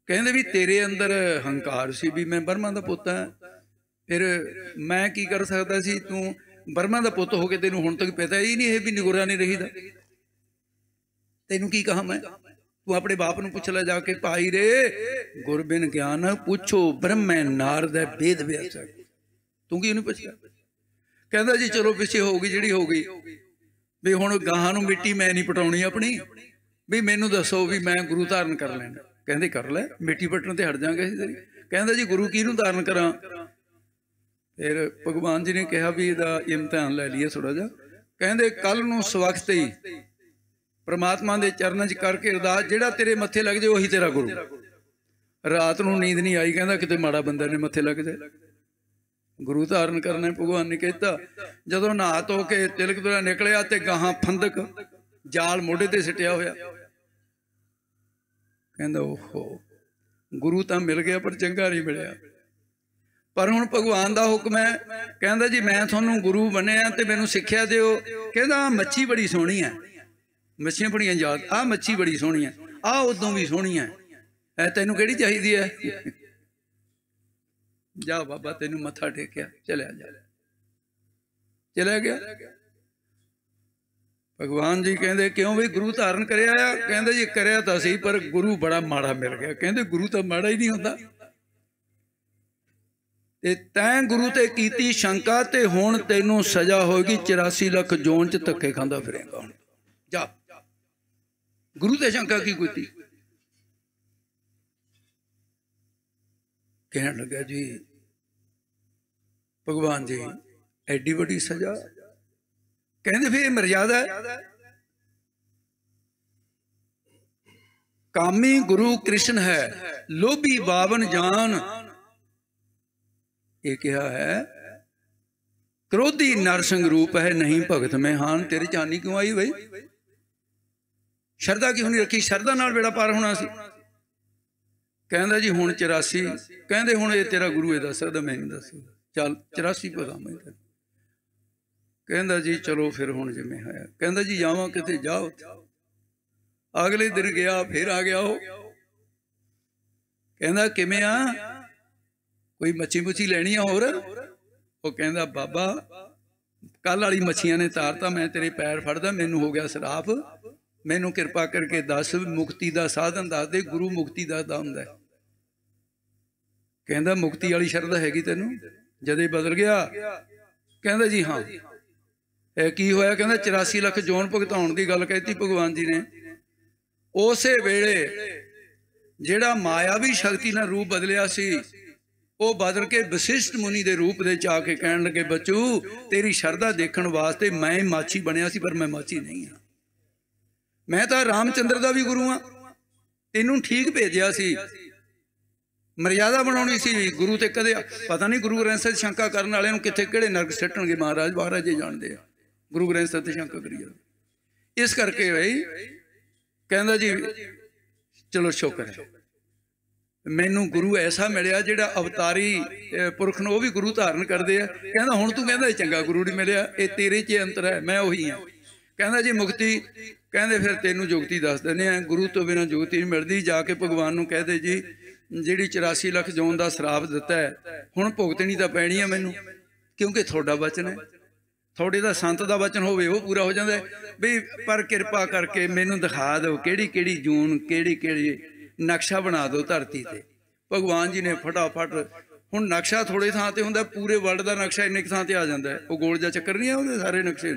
कहंदे भी तेरे अंदर हंकार सी भी मैं ब्रह्मा दा पुੱਤ हां, फिर मैं की कर सकदा सी? तू ब्रह्मा दा पुੱਤ हो के तैनूं हुण तक पता ही नहीं है भी निगुरा नहीं रहीदा। तेनू की कहा मैं? तू अपने बाप नूं पुछ ले जाके, भाई रे गुर बिन ज्ञान पुछो ब्रह्म नारद वेद व्यास। तू की नहीं पुछया? कहंदा जी चलो पिछे हो गई जिहड़ी हो गई, भी हुण गाहां नूं मिट्टी मैं नहीं पटाउणी अपनी, भी मैनू दसो भी मैं गुरु धारण कर लैना। कहंदे कर ले, मिट्टी पटण ते हट जांगे असीं तेरी। कहंदा जी गुरु किहनूं धारण करां? फिर भगवान जी ने कहा भी इहदा इम्तिहान लै लईए थोड़ा जिहा। कहंदे कल नूं सवखत ही परमात्मा के चरणों च करके अरदास, जिहड़ा तेरे मत्थे लग जाए वही तेरा गुरु। रात नूं नींद नहीं आई, कहंदा किते माड़ा बंदा ने मत्थे लग जाए। गुरु धारण करना भगवान ने कहता। जदों नहा धो के तिलक तुरा निकलिया ते गाहां फंदक जाल मोढे ते सिटिया होया। कहंदा ओहो गुरु तां मिल गया पर चंगा नहीं मिलिया। पर हुण भगवान दा हुक्म है। कहंदा जी मैं तुहानूं गुरु बनिया ते मैनूं सिक्ख्या दिओ। कहंदा मच्छी बड़ी सोहणी है, मच्छियां बड़ियां याद, आ मच्छी बड़ी सोहनी है, आ उदों भी सोहनी है, तैनूं किहड़ी चाहीदी है? जा बाबा तैनूं मत्था टेकिया, चलिया जा। चलिया गया। भगवान जी कहंदे क्यों भी गुरु धारण करिया? कहंदे जी करिया तां सी पर गुरु बड़ा माड़ा मिल गया। कहंदे गुरु तां माड़ा ही नहीं हुंदा, ते तैं गुरु ते कीती शंका ते हुण तैनूं सजा होएगी 84 लाख जोन च धक्के खांदा फिरेगा। हुण जा गुरु ते शंका की कीती? कहण लगा जी भगवान जी एडी बड़ी सजा? कहंदे फिर मर्यादा है। कामी गुरु कृष्ण है, लोभी बावन जान। ये क्या है? क्रोधी नरसिंह रूप है, नहीं भगत में हान। तेरे जानी क्यों आई भाई? शरदा क्यों नहीं रखी? शरदा नाल बेड़ा पार होना सी। कहंदा जी हुण 84। कहंदे हुण ये तेरा गुरु है दस सकदा, मैं नहीं दस सकदा। चल 84 पता मैं। कहंदा जी चलो फिर हुण जिवें होया। कहंदा जी जावां किते? जाओ। अगले दिन गया, फिर आ गया। कहंदा किवें आ? कोई मच्छी मुच्छी लैनी है होर? ਉਹ ਕਹਿੰਦਾ ਬਾਬਾ ਕੱਲ ਵਾਲੀ ਮੱਛੀਆਂ ਨੇ ਤਾਰਤਾ, ਮੈਂ ਤੇਰੇ ਪੈਰ ਫੜਦਾ, ਮੈਨੂੰ ਹੋ ਗਿਆ ਸਰਾਪ, ਮੈਨੂੰ ਕਿਰਪਾ ਕਰਕੇ ਦੱਸ ਮੁਕਤੀ ਦਾ ਸਾਧਨ ਦੱਸ ਦੇ, ਗੁਰੂ ਮੁਕਤੀ ਦੱਸਦਾ ਹੁੰਦਾ। ਕਹਿੰਦਾ ਮੁਕਤੀ ਵਾਲੀ ਸ਼ਰਧਾ ਹੈਗੀ ਤੈਨੂੰ? ਜਦੇ ਬਦਲ ਗਿਆ। ਕਹਿੰਦਾ ਜੀ ਹਾਂ। ਇਹ ਕੀ ਹੋਇਆ? ਕਹਿੰਦਾ 84 ਲੱਖ ਜੋਨ ਭੁਗਤਾਉਣ ਦੀ ਗੱਲ ਕਹਿਤੀ ਭਗਵਾਨ ਜੀ ਨੇ। ਉਸੇ ਵੇਲੇ ਜਿਹੜਾ ਮਾਇਆਵੀ ਸ਼ਕਤੀ ਨਾਲ ਰੂਪ ਬਦਲਿਆ ਸੀ, ਉਹ ਬਦਲ ਕੇ ਵਸਿਸ਼ਠ ਮੁਨੀ ਦੇ ਰੂਪ ਦੇ ਚ ਆ ਕੇ ਕਹਿਣ ਲੱਗੇ, ਬੱਚੂ ਤੇਰੀ ਸ਼ਰਧਾ ਦੇਖਣ ਵਾਸਤੇ ਮੈਂ ਮਾਛੀ ਬਣਿਆ ਸੀ, ਪਰ ਮੈਂ ਮਾਛੀ ਨਹੀਂ ਹਾਂ। ਮੈਂ ਤਾਂ ਰਾਮਚੰਦਰ ਦਾ ਵੀ ਗੁਰੂ ਹਾਂ। ਤੈਨੂੰ ਠੀਕ ਭੇਜਿਆ ਸੀ, ਮਰਿਆਦਾ ਬਣਾਉਣੀ ਸੀ ਗੁਰੂ ਤੇ। ਕਦੇ ਪਤਾ ਨਹੀਂ ਗੁਰੂ ਗ੍ਰੰਥ ਸਾਹਿਬ ਸ਼ੰਕਾ ਕਰਨ ਵਾਲਿਆਂ ਨੂੰ ਕਿੱਥੇ ਕਿਹੜੇ ਨਰਕ ਸਿੱਟਣਗੇ। ਮਹਾਰਾਜ ਜੀ ਜਾਣਦੇ ਆ ਗੁਰੂ ਗ੍ਰੰਥ ਸਾਹਿਬ ਤੇ ਸ਼ੰਕਾ ਕਰੀ ਜਾਂਦੇ। ਇਸ ਕਰਕੇ ਬਈ ਕਹਿੰਦਾ ਜੀ ਚਲੋ ਸ਼ੁਕਰ ਹੈ ਮੈਨੂੰ ਗੁਰੂ ਐਸਾ ਮਿਲਿਆ ਜਿਹੜਾ ਅਵਤਾਰੀ ਪੁਰਖ ਨੂੰ ਉਹ ਵੀ ਗੁਰੂ ਧਾਰਨ ਕਰਦੇ ਆ। ਕਹਿੰਦਾ ਹੁਣ ਤੂੰ ਕਹਿੰਦਾ ਚੰਗਾ ਗੁਰੂ ਨਹੀਂ ਮਿਲਿਆ, ਇਹ ਤੇਰੇ 'ਚ ਅੰਤਰ ਹੈ, ਮੈਂ ਉਹੀ ਹਾਂ। ਕਹਿੰਦਾ ਜੀ ਮੁਕਤੀ, ਕਹਿੰਦੇ ਫਿਰ ਤੈਨੂੰ ਜੁਗਤੀ ਦੱਸ ਦਿੰਦੇ ਆ, ਗੁਰੂ ਤੋਂ ਬਿਨਾਂ ਜੁਗਤੀ ਨਹੀਂ ਮਿਲਦੀ। ਜਾ ਕੇ ਭਗਵਾਨ ਨੂੰ ਕਹਦੇ ਜੀ ਜਿਹੜੀ 84 ਲੱਖ ਜੌਨ ਦਾ ਸ਼ਰਾਪ ਦਿੱਤਾ ਹੈ ਹੁਣ ਭੁਗਤਣੀ ਤਾਂ ਪੈਣੀ ਹੈ ਮੈਨੂੰ, ਕਿਉਂਕਿ ਤੁਹਾਡਾ ਵਚਨ ਹੈ, ਤੁਹਾਡੇ ਦਾ ਸੰਤ ਦਾ ਵਚਨ ਹੋਵੇ ਉਹ ਪੂਰਾ ਹੋ ਜਾਂਦਾ ਵੀ। ਪਰ ਕਿਰਪਾ ਕਰਕੇ ਮੈਨੂੰ ਦਿਖਾ ਦਿਓ ਕਿਹੜੀ ਕਿਹੜੀ ਜੂਨ, ਕਿਹੜੀ ਕਿਹੜੀ ਨਕਸ਼ਾ ਬਣਾ ਦਿਓ ਧਰਤੀ ਤੇ। ਭਗਵਾਨ ਜੀ ਨੇ ਫਟਾਫਟ, ਹੁਣ ਨਕਸ਼ਾ ਥੋੜੇ ਥਾਂ ਤੇ ਹੁੰਦਾ, ਪੂਰੇ ਵਰਲਡ ਦਾ ਨਕਸ਼ਾ ਇੰਨੇ ਥਾਂ ਤੇ ਆ ਜਾਂਦਾ। ਉਹ ਗੋਲ ਜਿਹਾ ਚੱਕਰ ਨਹੀਂ ਆ ਉਹਦੇ ਸਾਰੇ ਨਕਸ਼ੇ।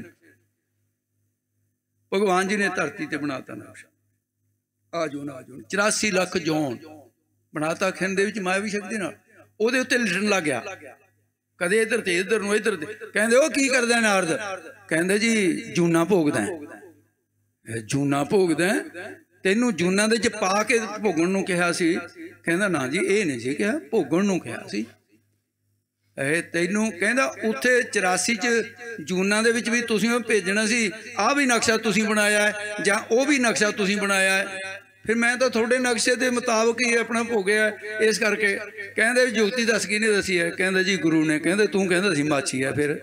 ਭਗਵਾਨ ਜੀ ਨੇ ਧਰਤੀ ਤੇ ਬਣਾਤਾ ਨਕਸ਼ਾ। ਆ ਜੂਨ 84 ਲੱਖ ਜੌਨ ਬਣਾਤਾ ਖਿੰਡ ਦੇ ਵਿੱਚ ਮਾਇਆਵੀ ਸ਼ਕਤੀ ਨਾਲ। ਉਹਦੇ ਉੱਤੇ ਲਿਖਣ ਲੱਗ ਗਿਆ, ਕਦੇ ਇੱਧਰ ਤੇ ਇੱਧਰ ਨੂੰ, ਇੱਧਰ ਤੇ। ਕਹਿੰਦੇ ਉਹ ਕੀ ਕਰਦਾ ਨਾਰਦ? ਕਹਿੰਦੇ ਜੀ ਜੂਨਾ ਭੋਗਦਾ। ਜੂਨਾ ਭੋਗਦਾ? ਤੈਨੂੰ ਜੂਨਾ ਦੇ ਚ ਪਾ ਕੇ ਭੋਗਣ ਨੂੰ ਕਿਹਾ ਸੀ? ਕਹਿੰਦਾ ਨਾ ਜੀ ਇਹ ਨਹੀਂ ਸੀ ਕਿਹਾ, ਭੋਗਣ ਨੂੰ ਕਿਹਾ ਸੀ। ਇਹ ਤੈਨੂੰ ਕਹਿੰਦਾ ਉੱਥੇ 84 ਚ ਜੂਨਾ ਦੇ ਵਿੱਚ ਵੀ ਤੁਸੀਂ ਉਹ ਭੇਜਣਾ ਸੀ। ਆਹ ਵੀ ਨਕਸ਼ਾ ਤੁਸੀਂ ਬਣਾਇਆ ਹੈ ਜਾਂ ਉਹ ਵੀ ਨਕਸ਼ਾ ਤੁਸੀਂ ਬਣਾਇਆ ਹੈ, ਫਿਰ ਮੈਂ ਤਾਂ ਤੁਹਾਡੇ ਨਕਸ਼ੇ ਦੇ ਮੁਤਾਬਕ ਹੀ ਆਪਣਾ ਭੋਗਿਆ। ਇਸ ਕਰਕੇ ਕਹਿੰਦੇ ਜੁਗਤੀ ਦੱਸ ਕਿਹਨੇ ਦੱਸੀ ਹੈ? ਕਹਿੰਦਾ ਜੀ ਗੁਰੂ ਨੇ। ਕਹਿੰਦੇ ਤੂੰ ਕਹਿੰਦਾ ਸੀ ਮਾਛੀ ਹੈ। ਫਿਰ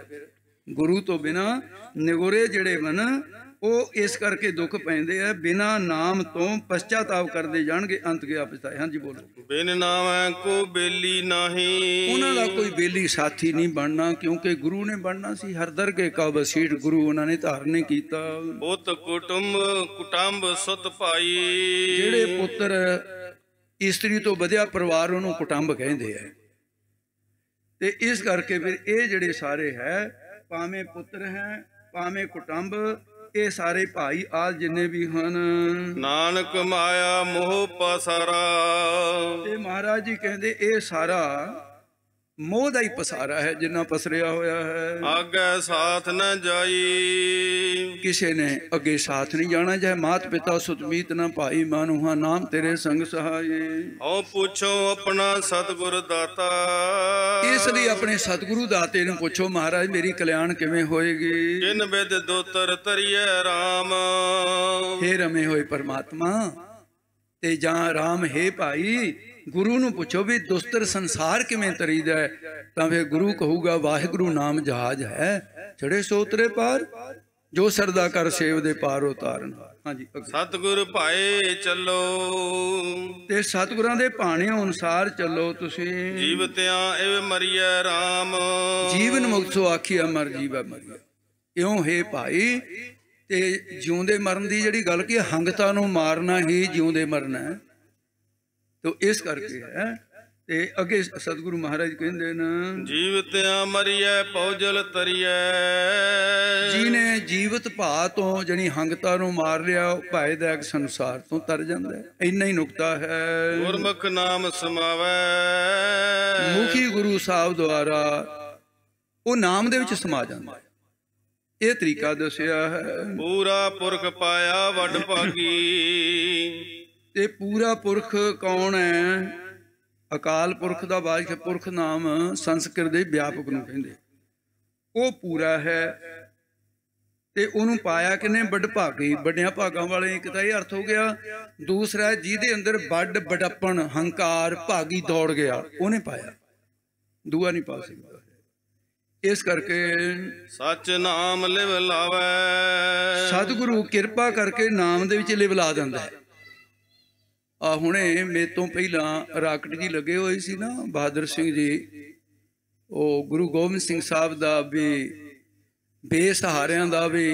ਗੁਰੂ ਤੋਂ ਬਿਨਾਂ ਨਿਗੋਰੇ ਜਿਹੜੇ ਮਨ ਉਹ ਇਸ ਕਰਕੇ ਦੁੱਖ ਪੈਂਦੇ ਆ, ਬਿਨਾਂ ਨਾਮ ਤੋਂ ਪਛਤਾਤਾਪ ਕਰਦੇ ਜਾਣਗੇ, ਅੰਤ ਗਿਆ ਪਛਤਾਏ। ਹਾਂਜੀ ਬੋਲੋ। ਬਿਨ ਨਾਮ ਕੋ ਬੇਲੀ ਨਹੀਂ, ਉਹਨਾਂ ਦਾ ਕੋਈ ਬੇਲੀ ਸਾਥੀ ਨਹੀਂ ਬਣਨਾ, ਕਿਉਂਕਿ ਗੁਰੂ ਨੇ ਬਣਨਾ ਸੀ। ਹਰ ਦਰਗੇ ਕਾ ਵਸੀਠ ਗੁਰੂ ਉਹਨਾਂ ਨੇ ਧਾਰਨ ਕੀਤਾ। ਪੁੱਤ ਕੁਟੰਬ ਸੁਤ ਭਾਈ, ਜਿਹੜੇ ਪੁੱਤਰ ਇਸਤਰੀ ਤੋਂ ਵਧਿਆ ਪਰਿਵਾਰ ਉਹਨੂੰ ਕੁਟੰਬ ਕਹਿੰਦੇ ਆ। ਤੇ ਇਸ ਕਰਕੇ ਫਿਰ ਇਹ ਜਿਹੜੇ ਸਾਰੇ ਹੈ, ਭਾਵੇਂ ਪੁੱਤਰ ਹੈ ਭਾਵੇਂ ਕੁਟੰਬ, ਇਹ ਸਾਰੇ ਭਾਈ ਆਲ ਜਿੰਨੇ ਵੀ ਹਨ, ਨਾਨਕ ਮਾਇਆ ਮੋਹ ਪਸਾਰਾ। ਤੇ ਮਹਾਰਾਜ ਜੀ ਕਹਿੰਦੇ ਇਹ ਸਾਰਾ ਮੋਹ ਦਾ ਹੀ ਪਸਾਰਾ ਹੈ, ਜਿੰਨਾ ਪਸਰਿਆ ਹੋਇਆ ਹੈ। ਆਗੇ ਸਾਥ ਨਾ ਜਾਈ, ਕਿਸੇ ਨੇ ਅੱਗੇ ਸਾਥ ਨਹੀਂ ਜਾਣਾ। ਚਾਹੇ ਮਾਤ ਪਿਤਾ ਸੁਤਮੀਤ ਨਾ ਭਾਈ ਮਾਨੂਹਾ, ਨਾਮ ਤੇਰੇ ਸੰਗ ਸਹਾਏ। ਆਓ ਪੁੱਛੋ ਆਪਣਾ ਸਤਿਗੁਰ ਦਾਤਾ, ਇਸ ਲਈ ਆਪਣੇ ਸਤਿਗੁਰੂ ਦਾਤੇ ਨੂੰ ਪੁੱਛੋ ਮਹਾਰਾਜ ਮੇਰੀ ਕਲਿਆਣ ਕਿਵੇਂ ਹੋਏਗੀ। ਜਿਨ ਬਿਦ ਦੋਤਰ ਤਰੀਏ ਰਾਮ, ਹੇ ਰਮੇ ਹੋਏ ਪਰਮਾਤਮਾ ਤੇ ਜਾਂ ਰਾਮ ਹੈ ਭਾਈ। ਗੁਰੂ ਨੂੰ ਪੁੱਛੋ ਵੀ ਦੁਸਤਰ ਸੰਸਾਰ ਕਿਵੇਂ ਤਰੀਦਾ ਹੈ, ਤਾਂ ਫਿਰ ਗੁਰੂ ਕਹੂਗਾ ਵਾਹਿਗੁਰੂ ਨਾਮ ਜਹਾਜ਼ ਹੈ, ਚੜੇ ਸੋਤਰੇ ਪਾਰ, ਜੋ ਸਰਦਾ ਕਰ ਸੇਵ ਦੇ ਪਾਰ ਉਤਾਰਨ। ਹਾਂਜੀ ਸਤਿਗੁਰ ਭਾਏ ਚੱਲੋ, ਤੇ ਸਤਿਗੁਰਾਂ ਦੇ ਭਾਣੇ ਅਨੁਸਾਰ ਚੱਲੋ ਤੁਸੀਂ। ਜੀਵਤਿਆਂ ਇਹ ਮਰੀਏ ਰਾਮ, ਜੀਵਨ ਮੁਕਤ ਸੋ ਆਖੀ ਅਮਰ ਜੀਵ ਮਰੀਏ। ਇਉਂ ਹੈ ਭਾਈ। ਤੇ ਜਿਉਂਦੇ ਮਰਨ ਦੀ ਜਿਹੜੀ ਗੱਲ ਕੀ, ਹੰਗਤਾ ਨੂੰ ਮਾਰਨਾ ਹੀ ਜਿਉਂਦੇ ਮਰਨਾ ਹੈ। ਤੋ ਇਸ ਕਰਕੇ ਹੈ। ਤੇ ਅੱਗੇ ਸਤਿਗੁਰੂ ਮਹਾਰਾਜ ਕਹਿੰਦੇ ਨੇ, ਜੀਵਤਿਆਂ ਮਰੀਏ ਪੌਜਲ ਤਰੀਏ, ਜਿਹਨੇ ਜੀਵਤ ਭਾ ਤੋਂ ਜਣੀ ਹੰਗਤਾ ਨੂੰ ਮਾਰ ਲਿਆ, ਉਹ ਭਾਏਦਾਇਕ ਸੰਸਾਰ ਤੋਂ ਤਰ ਜਾਂਦਾ ਹੈ। ਇੰਨਾ ਹੀ ਨੁਕਤਾ ਹੈ। ਗੁਰਮੁਖ ਨਾਮ ਸਮਾਵੈ, ਮੁਖੀ ਗੁਰੂ ਸਾਹਿਬ ਦੁਆਰਾ ਉਹ ਨਾਮ ਦੇ ਵਿੱਚ ਸਮਾ ਜਾਂਦਾ ਹੈ। ਇਹ ਤਰੀਕਾ ਦੱਸਿਆ ਹੈ। ਪੂਰਾ ਪੁਰਖ ਪਾਇਆ ਵੱਡ ਭਾਗੀ, ਤੇ ਪੂਰਾ ਪੁਰਖ ਕੌਣ ਹੈ? ਅਕਾਲ ਪੁਰਖ ਦਾ ਵਾਜਿਕ ਪੁਰਖ ਨਾਮ ਸੰਸਕ੍ਰਿਤ ਦੇ ਵਿਆਪਕ ਨੂੰ ਕਹਿੰਦੇ। ਉਹ ਪੂਰਾ ਹੈ ਤੇ ਉਹਨੂੰ ਪਾਇਆ ਕਿਨੇ? ਵੱਡ ਭਾਗੀ, ਵੱਡਿਆਂ ਭਾਗਾਂ ਵਾਲੇ। ਇੱਕ ਤਾਂ ਇਹ ਅਰਥ ਹੋ ਗਿਆ। ਦੂਸਰਾ ਜਿਹਦੇ ਅੰਦਰ ਵੱਡ ਬੜੱਪਣ ਹੰਕਾਰ ਭਾਗੀ ਦੌੜ ਗਿਆ, ਉਹਨੇ ਪਾਇਆ, ਦੂਆ ਨਹੀਂ ਪਾ ਸਕਦਾ। ਇਸ ਕਰਕੇ ਸੱਚ ਨਾਮ ਲਿਵ ਲਾਵੈ, ਸਤਿਗੁਰੂ ਕਿਰਪਾ ਕਰਕੇ ਨਾਮ ਦੇ ਵਿੱਚ ਲਿਵ ਲਾ ਦਿੰਦਾ ਹੈ। ਆ ਹੁਣੇ ਮੇਰੇ ਤੋਂ ਪਹਿਲਾਂ ਰਾਕਟ ਜੀ ਲੱਗੇ ਹੋਏ ਸੀ ਨਾ, ਬਹਾਦਰ ਸਿੰਘ ਜੀ, ਉਹ ਗੁਰੂ ਗੋਬਿੰਦ ਸਿੰਘ ਸਾਹਿਬ ਦਾ ਵੀ ਬੇਸਹਾਰਿਆਂ ਦਾ ਵੀ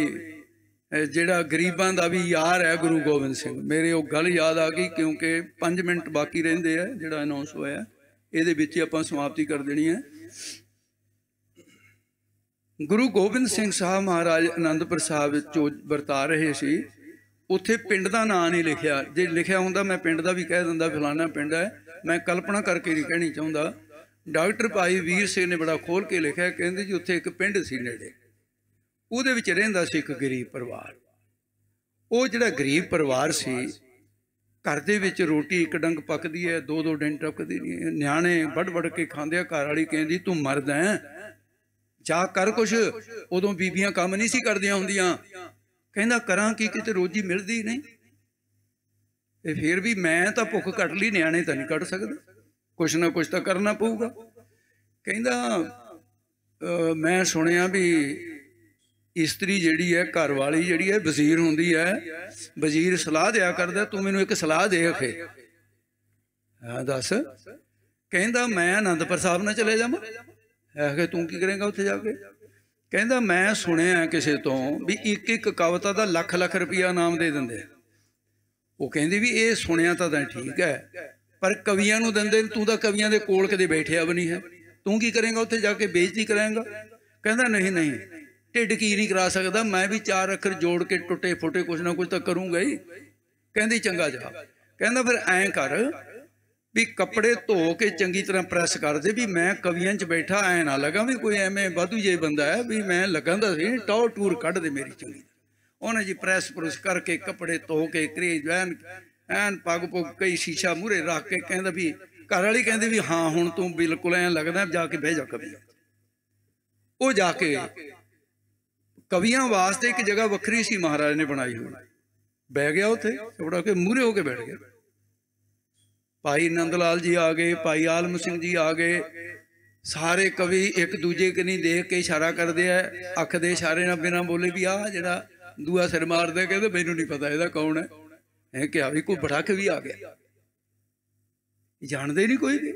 ਜਿਹੜਾ ਗਰੀਬਾਂ ਦਾ ਵੀ ਯਾਰ ਹੈ ਗੁਰੂ ਗੋਬਿੰਦ ਸਿੰਘ। ਮੇਰੇ ਉਹ ਗੱਲ ਯਾਦ ਆ ਗਈ ਕਿਉਂਕਿ 5 ਮਿੰਟ ਬਾਕੀ ਰਹਿੰਦੇ ਆ ਜਿਹੜਾ ਅਨਾਉਂਸ ਹੋਇਆ, ਇਹਦੇ ਵਿੱਚ ਹੀ ਆਪਾਂ ਸਮਾਪਤੀ ਕਰ ਦੇਣੀ ਹੈ। ਗੁਰੂ ਗੋਬਿੰਦ ਸਿੰਘ ਸਾਹਿਬ ਮਹਾਰਾਜ ਅਨੰਦਪੁਰ ਸਾਹਿਬ ਵਿੱਚ ਵਰਤਾ ਰਹੇ ਸੀ। ਉੱਥੇ ਪਿੰਡ ਦਾ ਨਾਂ ਨਹੀਂ ਲਿਖਿਆ, ਜੇ ਲਿਖਿਆ ਹੁੰਦਾ ਮੈਂ ਪਿੰਡ ਦਾ ਵੀ ਕਹਿ ਦਿੰਦਾ ਫਲਾਣਾ ਪਿੰਡ ਹੈ, ਮੈਂ ਕਲਪਨਾ ਕਰਕੇ ਨਹੀਂ ਕਹਿਣੀ ਚਾਹੁੰਦਾ। ਡਾਕਟਰ ਭਾਈ ਵੀਰ ਸਿੰਘ ਨੇ ਬੜਾ ਖੋਲ ਕੇ ਲਿਖਿਆ, ਕਹਿੰਦੇ ਜੀ ਉੱਥੇ ਇੱਕ ਪਿੰਡ ਸੀ ਨੇੜੇ, ਉਹਦੇ ਵਿੱਚ ਰਹਿੰਦਾ ਸੀ ਇੱਕ ਗਰੀਬ ਪਰਿਵਾਰ। ਉਹ ਜਿਹੜਾ ਗਰੀਬ ਪਰਿਵਾਰ ਸੀ, ਘਰ ਦੇ ਵਿੱਚ ਰੋਟੀ ਇੱਕ ਡੰਗ ਪੱਕਦੀ ਹੈ, 2-2 ਦਿਨ ਟੱਕਦੀ ਨਹੀਂ, ਨਿਆਣੇ ਵੱਢ ਕੇ ਖਾਂਦੇ ਆ। ਘਰ ਵਾਲੀ ਕਹਿੰਦੀ ਤੂੰ ਮਰਦਾ ਹੈ, ਜਾ ਕਰ ਕੁਛ। ਉਦੋਂ ਬੀਬੀਆਂ ਕੰਮ ਨਹੀਂ ਸੀ ਕਰਦੀਆਂ ਹੁੰਦੀਆਂ। ਕਹਿੰਦਾ ਕਰਾਂ ਕੀ, ਕਿਤੇ ਰੋਜੀ ਮਿਲਦੀ ਨਹੀਂ। ਤੇ ਫਿਰ ਵੀ ਮੈਂ ਤਾਂ ਭੁੱਖ ਕੱਟ ਲਈ, ਨਿਆਣੇ ਤਾਂ ਨਹੀਂ ਕੱਢ ਸਕਦਾ, ਕੁਛ ਨਾ ਕੁਛ ਤਾਂ ਕਰਨਾ ਪਊਗਾ। ਕਹਿੰਦਾ ਮੈਂ ਸੁਣਿਆ ਵੀ ਇਸਤਰੀ ਜਿਹੜੀ ਹੈ, ਘਰ ਵਾਲੀ ਜਿਹੜੀ ਹੈ, ਵਜ਼ੀਰ ਹੁੰਦੀ ਹੈ, ਵਜ਼ੀਰ ਸਲਾਹ ਦਿਆ ਕਰਦਾ, ਤੂੰ ਮੈਨੂੰ ਇੱਕ ਸਲਾਹ ਦੇ ਆਖੇ। ਹਾਂ ਦੱਸ। ਕਹਿੰਦਾ ਮੈਂ ਅਨੰਦਪੁਰ ਸਾਹਿਬ ਨਾਲ ਚਲੇ ਜਾਵਾਂ। ਆਖੇ ਤੂੰ ਕੀ ਕਰੇਂਗਾ ਉੱਥੇ ਜਾ ਕੇ? ਕਹਿੰਦਾ ਮੈਂ ਸੁਣਿਆ ਕਿਸੇ ਤੋਂ ਵੀ ਇੱਕ ਕਵਿਤਾ ਦਾ ਲੱਖ ਰੁਪਇਆ ਇਨਾਮ ਦੇ ਦਿੰਦੇ। ਉਹ ਕਹਿੰਦੀ ਵੀ ਇਹ ਸੁਣਿਆ ਤਾਂ ਠੀਕ ਹੈ, ਪਰ ਕਵੀਆਂ ਨੂੰ ਦਿੰਦੇ, ਤੂੰ ਤਾਂ ਕਵੀਆਂ ਦੇ ਕੋਲ ਕਦੇ ਬੈਠਿਆ ਵੀ ਨਹੀਂ ਹੈ, ਤੂੰ ਕੀ ਕਰੇਂਗਾ ਉੱਥੇ ਜਾ ਕੇ, ਬੇਇੱਜ਼ਤੀ ਕਰਾਂਗਾ। ਕਹਿੰਦਾ ਨਹੀਂ ਢਿੱਡ ਕੀ ਨਹੀਂ ਕਰਾ ਸਕਦਾ, ਮੈਂ ਵੀ 4 ਅੱਖਰ ਜੋੜ ਕੇ ਟੁੱਟੇ ਫੁੱਟੇ ਕੁਛ ਨਾ ਕੁਛ ਤਾਂ ਕਰੂੰਗਾ ਹੀ। ਕਹਿੰਦੀ ਚੰਗਾ ਜਾ। ਕਹਿੰਦਾ ਫਿਰ ਐਂ ਕਰ ਵੀ ਕੱਪੜੇ ਧੋ ਕੇ ਚੰਗੀ ਤਰ੍ਹਾਂ ਪ੍ਰੈਸ ਕਰ ਦੇ, ਵੀ ਮੈਂ ਕਵੀਆਂ 'ਚ ਬੈਠਾ ਐ ਨਾ ਲੱਗਾ ਵੀ ਕੋਈ ਐਵੇਂ ਵਾਧੂ ਜੇ ਬੰਦਾ ਹੈ, ਵੀ ਮੈਂ ਲੱਗਾਂਦਾ ਸੀ ਟੌਰ ਟੂਰ ਕੱਢ ਦੇ ਮੇਰੀ ਚੰਗੀ। ਉਹਨੇ ਜੀ ਪ੍ਰੈਸ ਪ੍ਰੂਸ ਕਰਕੇ ਕੱਪੜੇ ਧੋ ਕੇ ਕਰੀਜ ਐਨ ਪੱਗ ਪੁੱਗ ਕਈ ਸ਼ੀਸ਼ਾ ਮੂਹਰੇ ਰੱਖ ਕੇ ਕਹਿੰਦਾ ਵੀ, ਘਰ ਵਾਲੀ ਕਹਿੰਦੀ ਵੀ ਹਾਂ ਹੁਣ ਤੂੰ ਬਿਲਕੁਲ ਐਂ ਲੱਗਦਾ, ਜਾ ਕੇ ਬਹਿ ਜਾ ਕਵੀ। ਉਹ ਜਾ ਕੇ ਕਵੀਆਂ ਵਾਸਤੇ ਇੱਕ ਜਗ੍ਹਾ ਵੱਖਰੀ ਸੀ ਮਹਾਰਾਜ ਨੇ ਬਣਾਈ ਹੋਈ, ਬਹਿ ਗਿਆ ਉੱਥੇ, ਥੋੜਾ ਕੇ ਮੂਹਰੇ ਹੋ ਕੇ ਬੈਠ ਗਿਆ। ਭਾਈ ਨੰਦ ਲਾਲ ਜੀ ਆ ਗਏ, ਭਾਈ ਆਲਮ ਸਿੰਘ ਜੀ ਆ ਗਏ, ਸਾਰੇ ਕਵੀ ਇੱਕ ਦੂਜੇ ਕਨੀ ਦੇਖ ਕੇ ਇਸ਼ਾਰਾ ਕਰਦੇ ਆ, ਅੱਖ ਦੇ ਇਸ਼ਾਰੇ ਨਾਲ ਬਿਨਾਂ ਬੋਲੇ ਵੀ ਆਹ ਜਿਹੜਾ ਦੂਆ ਸਿਰ ਮਾਰਦੇ, ਕਹਿੰਦੇ ਮੈਨੂੰ ਨਹੀਂ ਪਤਾ ਇਹਦਾ ਕੌਣ ਹੈ। ਇਹ ਕਿਹਾ ਵੀ ਕੋਈ ਬੜਾ ਕਵੀ ਆ ਗਿਆ, ਜਾਣਦੇ ਨਹੀਂ ਕੋਈ ਵੀ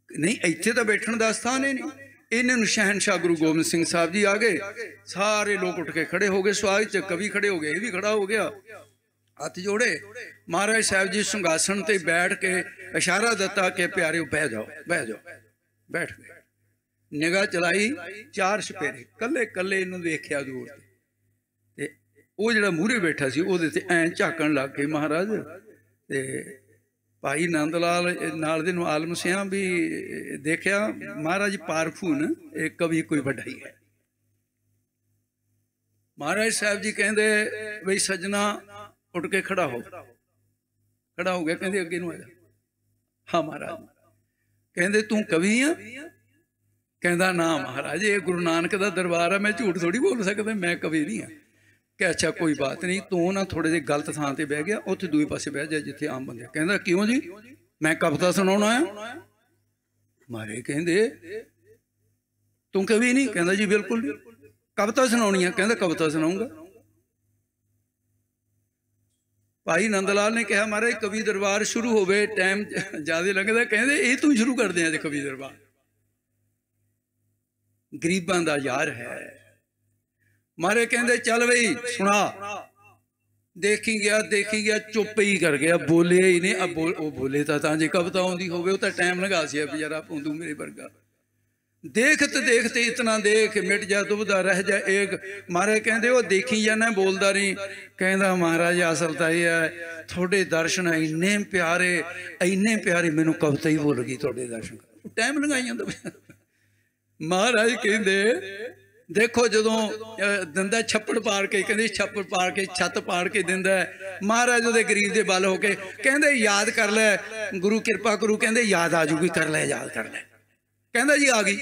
ਨਹੀਂ, ਇੱਥੇ ਤਾਂ ਬੈਠਣ ਦਾ ਸਥਾਨ ਹੀ ਨਹੀਂ। ਇਹਨਾਂ ਨੂੰ ਸ਼ਹਿਨਸ਼ਾਹ ਗੁਰੂ ਗੋਬਿੰਦ ਸਿੰਘ ਸਾਹਿਬ ਜੀ ਆ ਗਏ, ਸਾਰੇ ਲੋਕ ਉੱਠ ਕੇ ਖੜੇ ਹੋ ਗਏ, ਸਵਾਗਤ ਚ ਕਵੀ ਖੜੇ ਹੋ ਗਏ, ਇਹ ਵੀ ਖੜਾ ਹੋ ਗਿਆ, ਹੱਥ ਜੋੜੇ। ਮਹਾਰਾਜ ਸਾਹਿਬ ਜੀ ਸਿੰਘਾਸਣ ਤੇ ਬੈਠ ਕੇ ਇਸ਼ਾਰਾ ਦਿੱਤਾ ਕਿ ਪਿਆਰਿਓ ਬਹਿ ਜਾਓ, ਬਹਿ ਜਾਓ। ਬੈਠ ਗਏ, ਨਿਗਾਹ ਚਲਾਈ, 4 ਛਪੇਰੇ, ਕੱਲੇ ਇਹਨੂੰ ਦੇਖਿਆ ਦੂਰ ਤੇ ਉਹ ਜਿਹੜਾ ਮੂਹਰੇ ਬੈਠਾ ਸੀ ਉਹਦੇ ਤੇ ਐਂ ਝਾਕਣ ਲੱਗ ਗਏ ਮਹਾਰਾਜ। ਤੇ ਭਾਈ ਨੰਦ ਲਾਲ ਨਾਲ ਦੇ ਨੂੰ ਆਲਮ ਸਿਆਂ ਵੀ ਦੇਖਿਆ, ਮਹਾਰਾਜ ਪਾਰਫੂਨ ਇਹ ਕਵੀ ਕੋਈ ਵੱਡਾ ਹੀ ਹੈ। ਮਹਾਰਾਜ ਸਾਹਿਬ ਜੀ ਕਹਿੰਦੇ ਬਈ ਸੱਜਣਾ ਉੱਠ ਕੇ ਖੜਾ ਹੋ ਗਿਆ। ਕਹਿੰਦੇ ਅੱਗੇ ਨੂੰ ਆ ਜਾ। ਹਾਂ ਮਹਾਰਾਜ। ਕਹਿੰਦੇ ਤੂੰ ਕਵੀ ਆ? ਕਹਿੰਦਾ ਨਾ ਮਹਾਰਾਜ, ਇਹ ਗੁਰੂ ਨਾਨਕ ਦਾ ਦਰਬਾਰ ਆ, ਮੈਂ ਝੂਠ ਥੋੜੀ ਬੋਲ ਸਕਦਾ, ਮੈਂ ਕਵੀ ਨਹੀਂ ਆ। ਕਿ ਅੱਛਾ ਕੋਈ ਬਾਤ ਨਹੀਂ, ਤੂੰ ਨਾ ਥੋੜੇ ਜਿਹੇ ਗਲਤ ਥਾਂ ਤੇ ਬਹਿ ਗਿਆ, ਉੱਥੇ ਦੂਏ ਪਾਸੇ ਬਹਿ ਜਾ ਜਿੱਥੇ ਆਮ ਬੰਦੇ। ਕਹਿੰਦਾ ਕਿਉਂ ਜੀ, ਮੈਂ ਕਵਿਤਾ ਸੁਣਾਉਣਾ ਆ। ਮਾਰੇ ਕਹਿੰਦੇ ਤੂੰ ਕਵੀ ਨਹੀਂ? ਕਹਿੰਦਾ ਜੀ ਬਿਲਕੁਲ ਨਹੀਂ। ਕਵਿਤਾ ਸੁਣਾਉਣੀ ਆ? ਕਹਿੰਦਾ ਕਵਿਤਾ ਸੁਣਾਉਂਗਾ। ਭਾਈ ਨੰਦ ਲਾਲ ਨੇ ਕਿਹਾ ਮਹਾਰਾਜ ਕਵੀ ਦਰਬਾਰ ਸ਼ੁਰੂ ਹੋਵੇ, ਟਾਈਮ ਜ਼ਿਆਦਾ ਲੱਗਦਾ। ਕਹਿੰਦੇ ਇਹ ਤੂੰ ਸ਼ੁਰੂ ਕਰਦੇ ਆ ਜੇ ਕਵੀ ਦਰਬਾਰ, ਗਰੀਬਾਂ ਦਾ ਯਾਰ ਹੈ। ਮਾਰੇ ਕਹਿੰਦੇ ਚੱਲ ਬਈ ਸੁਣਾ। ਦੇਖੀ ਗਿਆ, ਚੁੱਪ ਹੀ ਕਰ ਗਿਆ, ਬੋਲਿਆ ਹੀ ਨਹੀਂ। ਉਹ ਬੋਲੇ ਤਾਂ ਜੇ ਕਵਿਤਾ ਆਉਂਦੀ ਹੋਵੇ, ਉਹ ਤਾਂ ਟਾਈਮ ਲਗਾ ਸੀ ਬੇਚਾਰਾ ਭੌਂਦੂ ਮੇਰੇ ਵਰਗਾ। ਦੇਖਤੇ ਇਤਨਾ ਦੇਖ ਮਿਟ ਜਾ ਦੁਬਦਾ ਰਹਿ ਜਾ ਏਕ। ਮਾਰੇ ਕਹਿੰਦੇ ਉਹ ਦੇਖੀ ਜਾਣਾ, ਬੋਲਦਾ ਨਹੀਂ। ਕਹਿੰਦਾ ਮਹਾਰਾਜ ਅਸਲ ਤਾਂ ਇਹ ਹੈ ਤੁਹਾਡੇ ਦਰਸ਼ਨ ਇੰਨੇ ਪਿਆਰੇ, ਮੈਨੂੰ ਕਵਿਤਾ ਹੀ ਭੁੱਲ ਗਈ ਤੁਹਾਡੇ ਦਰਸ਼ਨ। ਟਾਈਮ ਲਗਾਈ ਜਾਂਦਾ। ਮਹਾਰਾਜ ਕਹਿੰਦੇ ਦੇਖੋ ਜਦੋਂ ਦਿੰਦਾ ਛੱਪੜ ਪਾੜ ਕੇ, ਕਹਿੰਦੇ ਛੱਪੜ ਪਾੜ ਕੇ ਛੱਤ ਪਾੜ ਕੇ ਦਿੰਦਾ। ਮਹਾਰਾਜ ਉਹਦੇ ਗਰੀਬ ਦੇ ਬਲ ਹੋ ਕੇ ਕਹਿੰਦੇ ਯਾਦ ਕਰ ਲੈ, ਗੁਰੂ ਕਿਰਪਾ ਕਰੂ। ਕਹਿੰਦੇ ਯਾਦ ਆ ਜੂਗੀ, ਕਰ ਲੈ, ਯਾਦ ਕਰ ਲੈ। ਕਹਿੰਦਾ ਜੀ ਆ ਗਈ।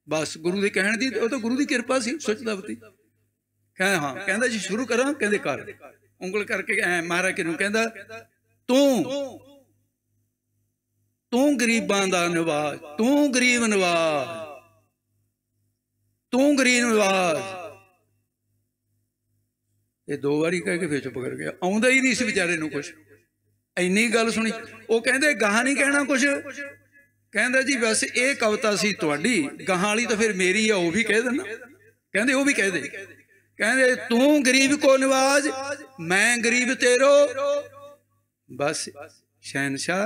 ਬਸ ਗੁਰੂ ਦੇ ਕਹਿਣ ਦੀ, ਉਹ ਤਾਂ ਗੁਰੂ ਦੀ ਕਿਰਪਾ ਸੀ ਸੁਚਦਾਵਤੀ। ਕਹਿੰਦਾ ਹਾਂ। ਕਹਿੰਦਾ ਜੀ ਸ਼ੁਰੂ ਕਰਾਂ? ਕਹਿੰਦੇ ਕਰ। ਉਂਗਲ ਕਰਕੇ ਐ ਮਹਾਰਾਜ ਨੂੰ ਕਹਿੰਦਾ ਤੂੰ ਗਰੀਬਾਂ ਦਾ ਨਿਵਾਜ, ਤੂੰ ਗਰੀਬ ਨਿਵਾਜ, ਤੂੰ ਗਰੀਬ ਨਿਵਾਜ। ਇਹ 2 ਵਾਰੀ ਕਹਿ ਕੇ ਫਿਰ ਚੁੱਪ ਕਰ ਗਿਆ। ਆਉਂਦਾ ਹੀ ਨਹੀਂ ਸੀ ਵਿਚਾਰੇ ਨੂੰ ਕੁਛ, ਇੰਨੀ ਗੱਲ ਸੁਣੀ। ਉਹ ਕਹਿੰਦੇ ਗਾਹ ਨਹੀਂ ਕਹਿਣਾ ਕੁਛ। कहंदा जी बस ये कविता सी तुहाडी, गहां वाली तो फिर मेरी है, वो भी कह देना। कहंदे वो भी कह दे। कहंदे तू गरीब को नवाज, मैं गरीब तेरो, बस शहनशाह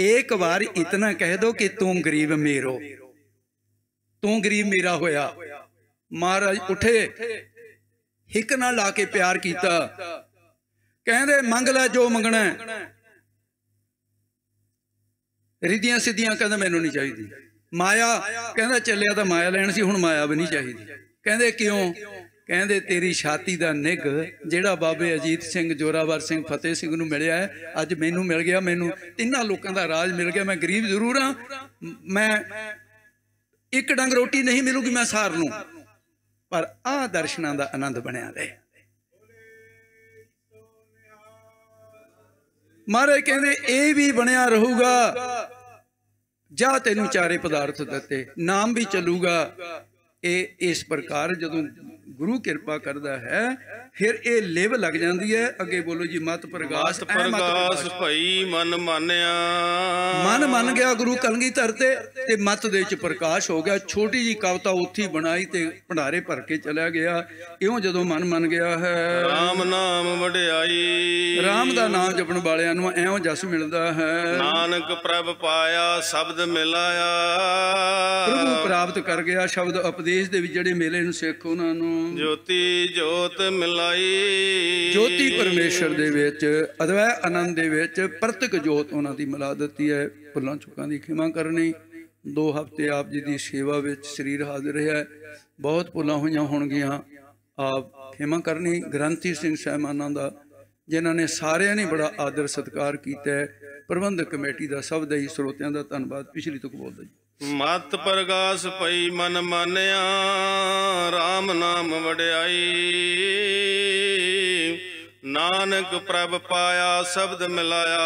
एक बार इतना कह दो कि तू गरीब मेरो, तू गरीब मेरा होया। महाराज उठे, हिक नाल ला के प्यार कीता। कहंदे मंग लै जो मंगना, रिधियां सिद्धियां कहंदा मैनू नहीं चाहिदी। माया कहंदा चलिया तो माया लैण सी, हुण माया भी नहीं चाहिदी। कहंदे क्यों? कहंदे तेरी छाती दा निग जिहड़ा बाबे अजीत सिंह, जोरावर सिंह, फतेह सिंह नूं मिलिया है, अज मैनू मिल गया। मैनू तिन्हां लोकां दा राज मिल गया। मैं गरीब जरूर हाँ, मैं एक डंग रोटी नहीं मिलूगी मैं सार लूं, पर आ दर्शनां दा आनंद बनिया रहे। महाराज कहंदे ये भी बनिया रहूगा, जा तेनू चारे पदार्थ दिते, नाम भी चलूगा। ये इस प्रकार जदों गुरु कृपा करता है फिर ये लिव लग जाती है। अगे बोलो जी, मत प्रगास भई मन मानिया। मन मन गया गुरु कलगीधर ते मत दे विच प्रकाश हो गया। छोटी जी कविता उत्थे बनाई ते भंडारे भर के चला गया। इउं जदों मन मन गया है, राम नाम वडियाई, राम दा नाम जपण वालियां नूं ऐं जस मिलदा है। नानक प्रभ पाया शब्द मिलाया, प्रभु प्राप्त कर गया। शब्द उपदेश दे विच जिहड़े मिले नूं सिख उन्हां नूं ज्योति जोत मिलाई। ज्योति परमेश्वर दे विच, अद्वै आनंद दे विच प्रतक जोत उन्हां दी मिला दित्ती है। भुल्लां चुकां दी खिमा करनी। 2 हफ्ते आप जी की सेवा विच शरीर हाजिर है, बहुत भुल्लां होईयां होणगीਆਂ, आप खिमा करनी। ग्रंथी सिंह साहिबानां दा जिन्हां ने सारिਆਂ ने बड़ा आदर सत्कार कीता है। प्रबंधक कमेटी का सब दा ही ਸਰੋਤਿਆਂ ਦਾ ਧੰਨਵਾਦ। पिछली तुक बोलदा जी। मत प्रगास पई मन मानिया, राम नाम वडियाई। नानक प्रभ पाया शब्द मिलाया,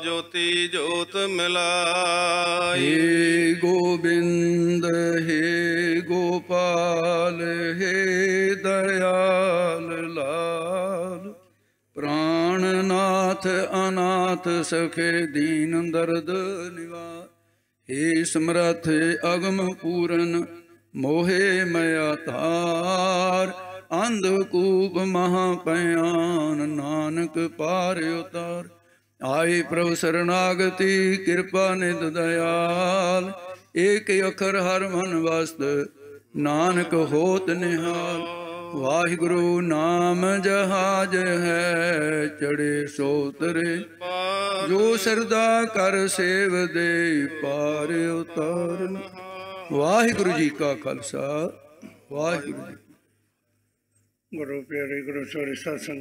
ज्योति जोत मिलाई। हे गोविंद हे गोपाल हे दयाल लाल, प्राणनाथ अनाथ सखे दीन दर्द निवार। हे समर्थ अगम पूरन मोहे मया तार, अंधकूप महापयान नानक पार उतार। आए प्रभु शरणागति कृपा निध दयाल, एक अखर हर मन वस्त नानक होत निहाल। वाहिगुरु नाम जहाज है चढ़े सो तरे, जो सरदा कर सेव दे पार उतारन। वाहिगुरु जी का खालसा, वाहिगुरु जी। गुरु प्यारे गुरु सोरे सत्संग।